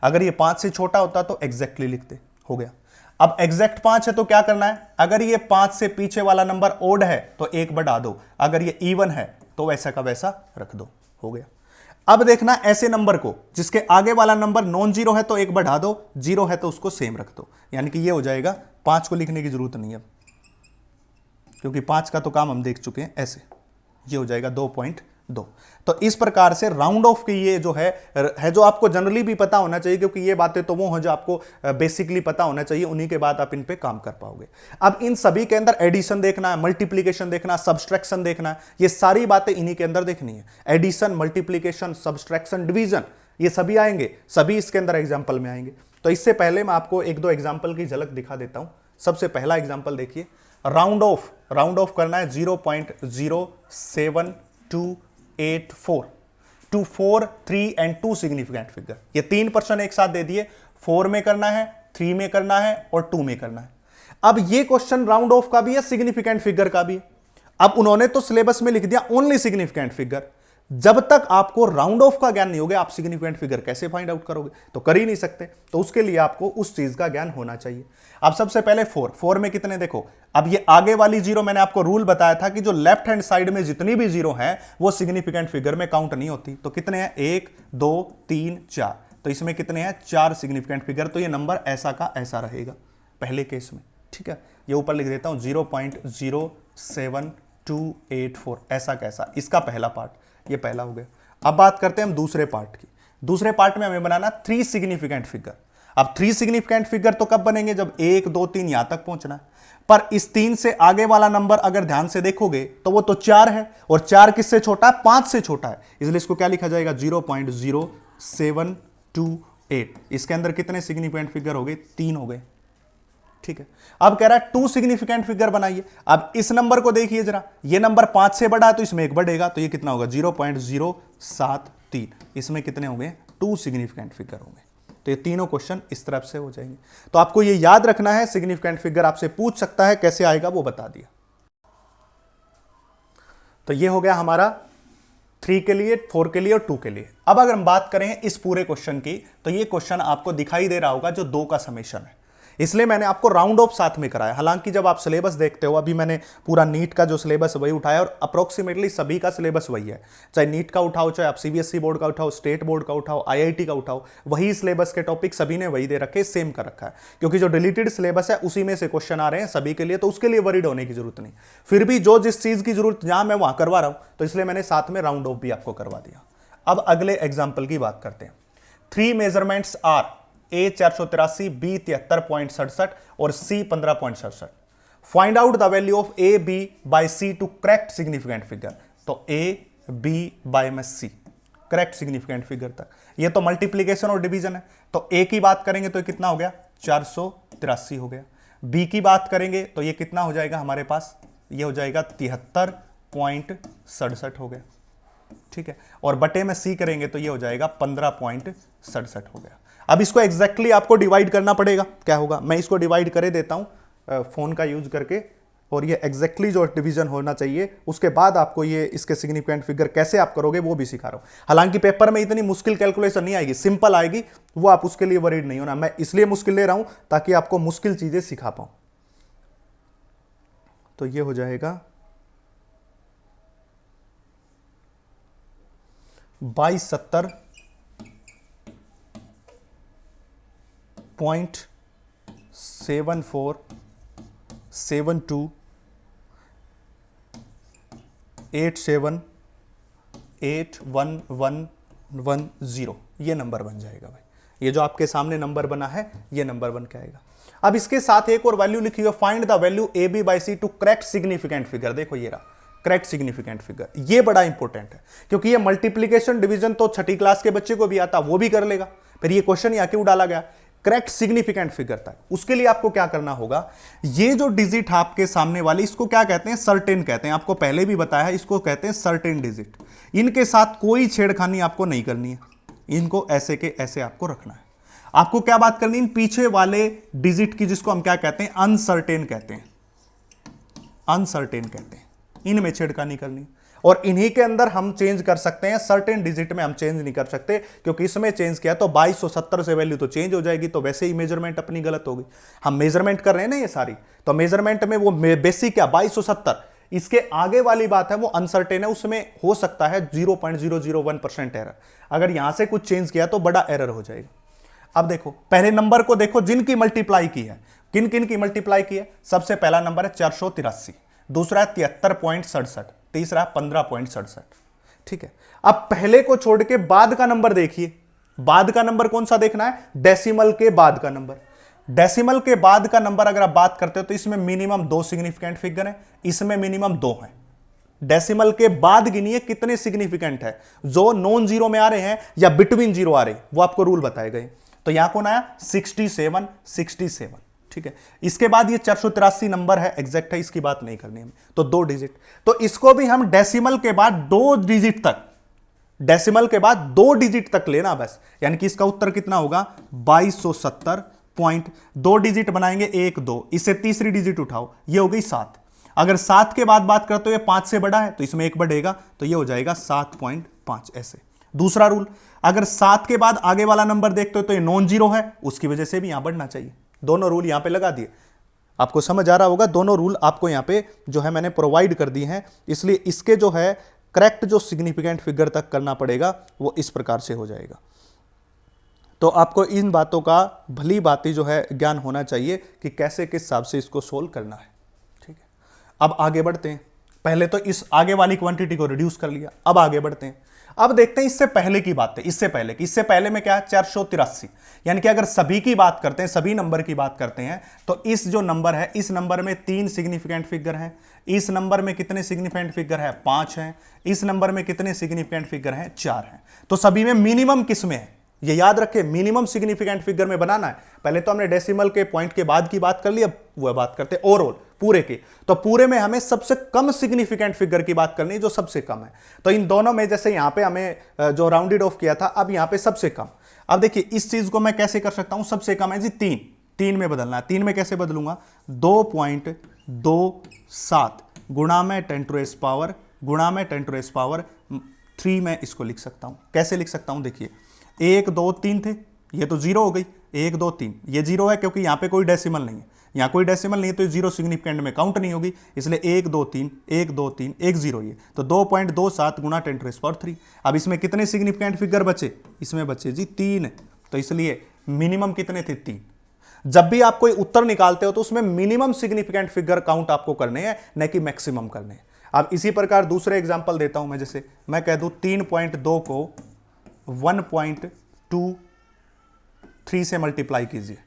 अगर ये 5 से छोटा होता तो एग्जैक्टली लिखते, हो गया। अब एग्जैक्ट 5 है तो क्या करना है, अगर ये 5 से पीछे वाला नंबर ओड है तो एक बढ़ा दो, अगर ये इवन है तो वैसा का वैसा रख दो, हो गया। अब देखना ऐसे नंबर को जिसके आगे वाला नंबर नॉन जीरो है तो एक बढ़ा दो, जीरो है तो उसको सेम रख दो, यानी कि ये हो जाएगा, 5 को लिखने की जरूरत नहीं है क्योंकि 5 का तो काम हम देख चुके हैं। ऐसे ये हो जाएगा 2.2। तो इस प्रकार से राउंड ऑफ की ये जो है जो आपको जनरली भी पता होना चाहिए, क्योंकि ये बातें तो वो हैं जो आपको बेसिकली पता होना चाहिए, उन्हीं के बाद आप इन पे काम कर पाओगे। अब इन सभी के अंदर एडिशन देखना है, मल्टीप्लीकेशन देखना, सब्सट्रैक्शन देखना है, ये सारी बातें इन्हीं के अंदर देखनी है। एडिशन, मल्टीप्लीकेशन, सब्सट्रैक्शन, डिवीजन, ये सभी आएंगे, सभी इसके अंदर एग्जाम्पल में आएंगे। तो इससे पहले मैं आपको एक दो एग्जाम्पल की झलक दिखा देता हूं। सबसे पहला एग्जाम्पल देखिए, राउंड ऑफ करना है 0.07284 टू 4, 3 एंड 2 सिग्निफिकेंट फिगर। ये 3% एक साथ दे दिए, 4 में करना है, 3 में करना है और 2 में करना है। अब ये क्वेश्चन राउंड ऑफ का भी है, सिग्निफिकेंट फिगर का भी है। अब उन्होंने तो सिलेबस में लिख दिया ओनली सिग्निफिकेंट फिगर। जब तक आपको राउंड ऑफ का ज्ञान नहीं होगा, आप सिग्निफिकेंट फिगर कैसे फाइंड आउट करोगे, तो कर ही नहीं सकते। तो उसके लिए आपको उस चीज का ज्ञान होना चाहिए। अब सबसे पहले 4 में कितने देखो, अब ये आगे वाली जीरो, मैंने आपको रूल बताया था कि जो लेफ्ट हैंड साइड में जितनी भी जीरो है वो सिग्निफिकेंट फिगर में काउंट नहीं होती। तो कितने हैं, 1 2 3 4, तो इसमें कितने हैं, 4 सिग्निफिकेंट फिगर। तो ये नंबर ऐसा का ऐसा रहेगा पहले केस में, ठीक है। ये ऊपर लिख देता हूं 0.07284, ऐसा कैसा, इसका पहला पार्ट, ये पहला हो गया। अब बात करते हैं हम दूसरे पार्ट की। दूसरे पार्ट में हमें बनाना 3 सिग्निफिकेंट फिगर। अब 3 सिग्निफिकेंट फिगर तो कब बनेंगे, जब 1 2 3 यहां तक पहुंचना है। पर इस 3 से आगे वाला नंबर अगर ध्यान से देखोगे तो वो तो 4 है, और 4 किससे छोटा है, 5 से छोटा है, इसलिए इसको क्या लिखा जाएगा, 0.0728। इसके अंदर कितने सिग्निफिकेंट फिगर हो गए, 3 हो गए, ठीक है। अब कह रहा है 2 सिग्निफिकेंट फिगर बनाइए। अब इस नंबर को देखिए जरा, ये नंबर 5 से बड़ा है तो इसमें एक बढ़ेगा, तो ये कितना होगा, 0.073। इसमें कितने हो गए, 2 सिग्निफिकेंट फिगर होंगे। तो ये तीनों क्वेश्चन इस तरफ से हो जाएंगे। तो आपको ये याद रखना है, सिग्निफिकेंट फिगर आपसे पूछ सकता है, कैसे आएगा वो बता दिया। तो ये हो गया हमारा 3 के लिए, 4 के लिए और 2 के लिए। अब अगर हम बात करें इस पूरे क्वेश्चन की, तो ये क्वेश्चन आपको दिखाई दे रहा होगा जो 2 का समेशन है, इसलिए मैंने आपको राउंड ऑफ साथ में कराया। हालांकि जब आप सिलेबस देखते हो, अभी मैंने पूरा नीट का जो सिलेबस वही उठाया, और अप्रोक्सीमेटली सभी का सिलेबस वही है, चाहे नीट का उठाओ, चाहे आप सीबीएसई बोर्ड का उठाओ, स्टेट बोर्ड का उठाओ, आईआईटी का उठाओ, वही सिलेबस के टॉपिक सभी ने वही दे रखे, सेम कर रखा है। क्योंकि जो डिलीटेड सिलेबस है उसी में से क्वेश्चन आ रहे हैं सभी के लिए, तो उसके लिए वरीड होने की जरूरत नहीं। फिर भी जो जिस चीज की जरूरत जहां मैं वहां करवा रहा हूं, तो इसलिए मैंने साथ में राउंड ऑफ भी आपको करवा दिया। अब अगले एग्जाम्पल की बात करते हैं। 3 मेजरमेंट्स आर, ए 483, बी 73.67 और C 15.67। Find out the value of A B by C to correct significant figure. तो ए बी बाय में सी, करेक्ट सिग्निफिकेंट फिगर तक। ये तो मल्टीप्लीकेशन और डिवीजन है। तो ए की बात करेंगे तो कितना हो गया, 483 हो गया। बी की बात करेंगे तो ये कितना हो जाएगा हमारे पास, ये हो जाएगा 73.67 हो गया, ठीक है। और बटे में सी करेंगे तो ये हो जाएगा 15.67 हो गया। अब इसको एग्जैक्टली आपको डिवाइड करना पड़ेगा। क्या होगा, मैं इसको डिवाइड करे देता हूं फोन का यूज करके, और ये एग्जैक्टली जो डिवीजन होना चाहिए, उसके बाद आपको ये इसके सिग्निफिकेंट फिगर कैसे आप करोगे वो भी सिखा रहा हूं। हालांकि पेपर में इतनी मुश्किल कैलकुलेशन नहीं आएगी, सिंपल आएगी, वो आप उसके लिए वरीड नहीं होना। मैं इसलिए मुश्किल ले रहा हूं ताकि आपको मुश्किल चीजें सिखा पाऊं। तो ये हो जाएगा 2270.74 7287811110, ये नंबर बन जाएगा भाई। ये जो आपके सामने नंबर बना है ये नंबर बन के आएगा। अब इसके साथ एक और वैल्यू लिखी हुई है, find the value A B by C to correct significant figure. देखो ये रहा करेक्ट सिग्निफिकेंट फिगर, ये बड़ा इंपॉर्टेंट है क्योंकि ये मल्टीप्लीकेशन डिवीजन तो छठी क्लास के बच्चे को भी आता, वो भी कर लेगा। फिर ये क्वेश्चन यहाँ क्यों डाला गया, करेक्ट सिग्निफिकेंट फिगर तक। उसके लिए आपको क्या करना होगा, ये जो डिजिट आपके सामने वाले, इसको क्या कहते हैं, सर्टेन कहते हैं। आपको पहले भी बताया है, इसको कहते हैं सर्टेन डिजिट। इनके साथ कोई छेड़खानी आपको नहीं करनी है, इनको ऐसे के ऐसे आपको रखना है। आपको क्या बात करनी है, इन पीछे वाले डिजिट की, जिसको हम क्या कहते हैं, अनसर्टेन कहते हैं, अनसर्टेन कहते हैं, इनमें छेड़खानी करनी। और इन्हीं के अंदर हम चेंज कर सकते हैं, सर्टेन डिजिट में हम चेंज नहीं कर सकते, क्योंकि इसमें चेंज किया तो 2270 से वैल्यू तो चेंज हो जाएगी, तो वैसे ही मेजरमेंट अपनी गलत होगी। हम मेजरमेंट कर रहे हैं ना ये सारी, तो मेजरमेंट में वो बेसिक क्या 2270, इसके आगे वाली बात है वो अनसर्टेन है, उसमें हो सकता है 0.001% एरर। अगर यहां से कुछ चेंज किया तो बड़ा एरर हो जाएगा। अब देखो पहले नंबर को देखो, जिनकी मल्टीप्लाई की है, किन किन की मल्टीप्लाई की है। सबसे पहला नंबर है 483, दूसरा है 73.67, तीसरा 15.67। ठीक है, अब पहले को छोड़ के बाद का नंबर देखिए। बाद का नंबर कौन सा देखना है, डेसिमल के बाद का नंबर। डेसिमल के बाद का नंबर अगर आप बात करते हो तो इसमें मिनिमम 2 सिग्निफिकेंट फिगर है, इसमें मिनिमम 2 है। डेसिमल के बाद गिनिए कितने सिग्निफिकेंट है, जो नॉन जीरो में आ रहे हैं या बिटवीन जीरो आ रहे हैं, वो आपको रूल बताए गए। तो यहां कौन आया 67। ठीक है, इसके बाद ये 483 नंबर है, एग्जैक्ट है, इसकी बात नहीं करनी है, तो 2 डिजिट। तो इसको भी हम डेसिमल के बाद 2 डिजिट तक, डेसिमल के बाद 2 डिजिट तक लेना बस। यानी कि इसका उत्तर कितना होगा 2270.2 डिजिट बनाएंगे 1 2, इससे तीसरी डिजिट उठाओ, ये हो गई 7। अगर 7 के बाद बात करते हो ये 5 से बड़ा है तो इसमें 1 बढ़ेगा, तो ये हो जाएगा 7.5 ऐसे। दूसरा रूल, अगर 7 के बाद आगे वाला नंबर देखते हो तो ये नॉन जीरो है, उसकी वजह से भी यहां बढ़ना चाहिए। दोनों रूल यहां पे लगा दिए, आपको समझ आ रहा होगा। दोनों रूल आपको यहां पे जो है मैंने प्रोवाइड कर दिए हैं, इसलिए इसके जो है करेक्ट जो सिग्निफिकेंट फिगर तक करना पड़ेगा वो इस प्रकार से हो जाएगा। तो आपको इन बातों का भली बातें जो है ज्ञान होना चाहिए कि कैसे किस हिसाब से इसको सोल्व करना है। ठीक है, अब आगे बढ़ते हैं। पहले तो इस आगे वाली क्वांटिटी को रिड्यूस कर लिया, अब आगे बढ़ते हैं। अब देखते हैं इससे पहले की बात है, इससे पहले में क्या है 483। यानी कि अगर सभी की बात करते हैं, सभी नंबर की बात करते हैं, तो इस जो नंबर है, इस नंबर में 3 सिग्निफिकेंट फिगर हैं। इस नंबर में कितने सिग्निफिकेंट फिगर है 5 हैं। इस नंबर में कितने सिग्निफिकेंट फिगर हैं 4 हैं। तो सभी में मिनिमम किस में है, ये याद रखें, मिनिमम सिग्निफिकेंट फिगर में बनाना है। पहले तो हमने डेसिमल के पॉइंट के बाद की बात कर ली, अब वह बात करते हैं ओवरऑल पूरे की। तो पूरे में हमें सबसे कम सिग्निफिकेंट फिगर की बात करनी है, जो सबसे कम है। तो इन दोनों में जैसे यहां पे हमें जो राउंडेड ऑफ किया था, अब यहां पे सबसे कम। अब देखिए इस चीज को मैं कैसे कर सकता हूं, सबसे कम है जी 3 में बदलना है। 3 में कैसे बदलूंगा, 2.27 गुणा में 10⁻⁴ गुणा में 10⁻³ 3 में इसको लिख सकता हूं। कैसे लिख सकता हूं, देखिए 1 2 3 थे, ये तो 0 हो गई, 1 2 3, ये 0 है क्योंकि यहां पे कोई डेसिमल नहीं है, यहां कोई डेसिमल नहीं है तो 0 सिग्निफिकेंट में काउंट नहीं होगी, इसलिए 1 2 3 1 2 3 1 0 ये, तो 2.27 गुणा 10⁻³ अब इसमें कितने सिग्निफिकेंट फिगर बचे, इसमें बचे जी 3, तो इसलिए मिनिमम कितने थे 3। जब भी आप कोई उत्तर निकालते हो तो उसमें मिनिमम सिग्निफिकेंट फिगर काउंट आपको करने हैं, न कि मैक्सिमम करने हैं। अब इसी प्रकार दूसरे एग्जांपल देता हूं मैं, जैसे मैं कह दूं 3.2 को 1.23 से मल्टीप्लाई कीजिए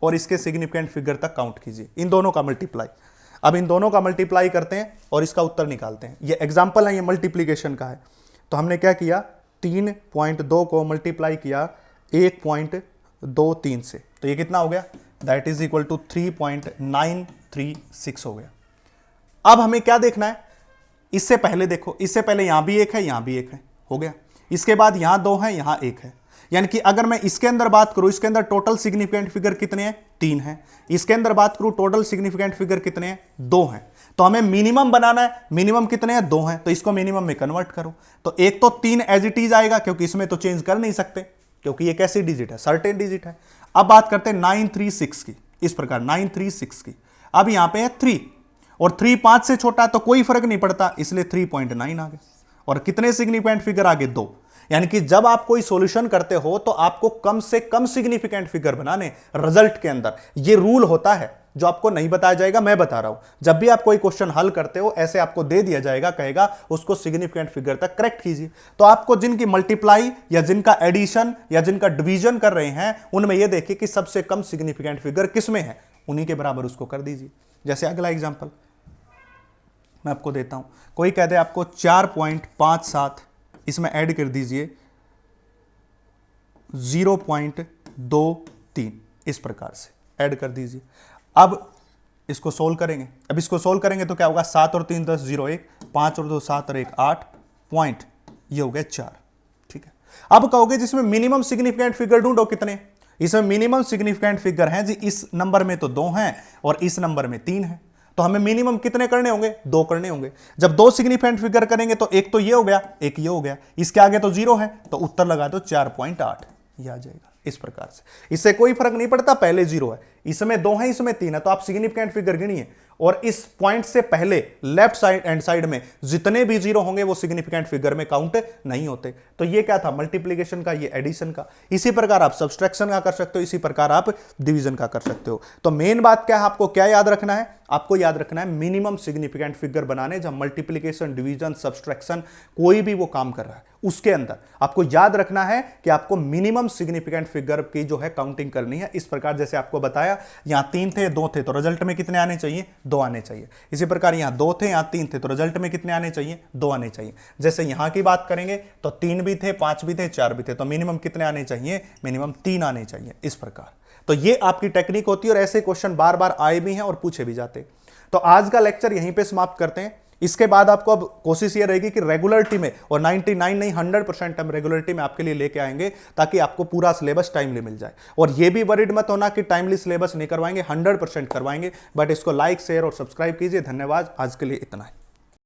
और इसके सिग्निफिकेंट फिगर तक काउंट कीजिए, इन दोनों का मल्टीप्लाई। अब इन दोनों का मल्टीप्लाई करते हैं और इसका उत्तर निकालते हैं। ये एग्जांपल है, ये मल्टीप्लिकेशन का है। तो हमने क्या किया, 3.2 को मल्टीप्लाई किया 1.23 से, तो ये कितना हो गया, दैट इज इक्वल टू 3.936 हो गया। अब हमें क्या देखना है, इससे पहले देखो, इससे पहले यहां भी एक है, यहां भी एक है, हो गया। इसके बाद यहां 2 है, यहां 1 है। यानी कि अगर मैं इसके अंदर बात करूं, इसके अंदर टोटल सिग्निफिकेंट फिगर कितने हैं 3 हैं। इसके अंदर बात करूं टोटल सिग्निफिकेंट फिगर कितने हैं 2 हैं। तो हमें मिनिमम बनाना है, मिनिमम कितने हैं 2 हैं, तो इसको मिनिमम में कन्वर्ट करो। तो एक तो 3 एज इट इज आएगा क्योंकि इसमें तो चेंज कर नहीं सकते, क्योंकि ये कैसी डिजिट है, सर्टेन डिजिट है। अब बात करते हैं 936 की, इस प्रकार 936 की। अब यहां पे है 3 और 3 5 से छोटा तो कोई फर्क नहीं पड़ता, इसलिए 3.9 आ गया। और कितने सिग्निफिकेंट फिगर आगे 2। यानी कि जब आप कोई सॉल्यूशन करते हो तो आपको कम से कम सिग्निफिकेंट फिगर बनाने रिजल्ट के अंदर। ये रूल होता है जो आपको नहीं बताया जाएगा, मैं बता रहा हूं। जब भी आप कोई क्वेश्चन हल करते हो ऐसे आपको दे दिया जाएगा, कहेगा उसको सिग्निफिकेंट फिगर तक करेक्ट कीजिए। तो आपको जिनकी मल्टीप्लाई या जिनका एडिशन या जिनका डिवीजन कर रहे हैं उनमें यह देखिए कि सबसे कम सिग्निफिकेंट फिगर किसमें है, उन्हीं के बराबर उसको कर दीजिए। जैसे अगला एग्जांपल मैं आपको देता हूं, कोई कह दे आपको 4.57, इसमें ऐड कर दीजिए 0.23, इस प्रकार से ऐड कर दीजिए। अब इसको सोल्व करेंगे, तो क्या होगा, 7 और 3 10 0 1, 5 और 2 7 और 1 8 पॉइंट, ये हो गया 4। ठीक है, अब कहोगे जिसमें मिनिमम सिग्निफिकेंट फिगर ढूंढो कितने, इसमें मिनिमम सिग्निफिकेंट फिगर हैं जी, इस नंबर में तो 2 हैं और इस नंबर में 3 हैं, तो हमें मिनिमम कितने करने होंगे, 2 करने होंगे। जब 2 सिग्निफिकेंट फिगर करेंगे तो एक तो ये हो गया, एक ये हो गया, इसके आगे तो 0 है, तो उत्तर लगा दो 4.8, ये आ जाएगा। इस प्रकार से इससे कोई फर्क नहीं पड़ता, पहले 0 है, इसमें 2 है, इसमें 3 है, तो आप सिग्निफिकेंट फिगर गिनिए और इस पॉइंट से पहले लेफ्ट साइड एंड साइड में जितने भी 0 होंगे वो सिग्निफिकेंट फिगर में काउंट नहीं होते। तो ये क्या था, मल्टीप्लिकेशन का, ये एडिशन का। इसी प्रकार आप सब्सट्रैक्शन का कर सकते हो, इसी प्रकार आप डिवीजन का कर सकते हो। तो मेन बात क्या है, आपको क्या याद रखना है, आपको याद रखना है मिनिमम सिग्निफिकेंट फिगर बनाने, जब मल्टीप्लिकेशन डिवीजन सब्सट्रैक्शन कोई भी वो काम कर रहा है उसके अंदर आपको याद रखना है कि आपको मिनिमम सिग्निफिकेंट फिगर की जो है काउंटिंग करनी है। इस प्रकार जैसे आपको बताया, यहां 3 थे 2 थे, तो रिजल्ट में कितने आने चाहिए, 2 आने चाहिए। इसी प्रकार यहां 2 थे, यहां 3 थे, तो रिजल्ट में कितने आने चाहिए, 2 आने चाहिए। जैसे यहां की बात करेंगे तो 3 भी थे, 5 भी थे, 4 भी थे, तो मिनिमम कितने आने चाहिए, मिनिमम 3 आने चाहिए। इस प्रकार तो ये आपकी टेक्निक होती है और ऐसे क्वेश्चन बार बार आए भी हैं और पूछे भी जाते। तो आज का लेक्चर यहीं पे समाप्त करते हैं। इसके बाद आपको अब कोशिश ये रहेगी कि रेगुलरिटी में, और 99 नहीं 100% हम रेगुलरिटी में आपके लिए लेके आएंगे, ताकि आपको पूरा सिलेबस टाइमली मिल जाए। और ये भी वरीड मत होना कि टाइमली सिलेबस नहीं करवाएंगे, 100% करवाएंगे। बट इसको लाइक शेयर और सब्सक्राइब कीजिए। धन्यवाद, आज के लिए इतना है।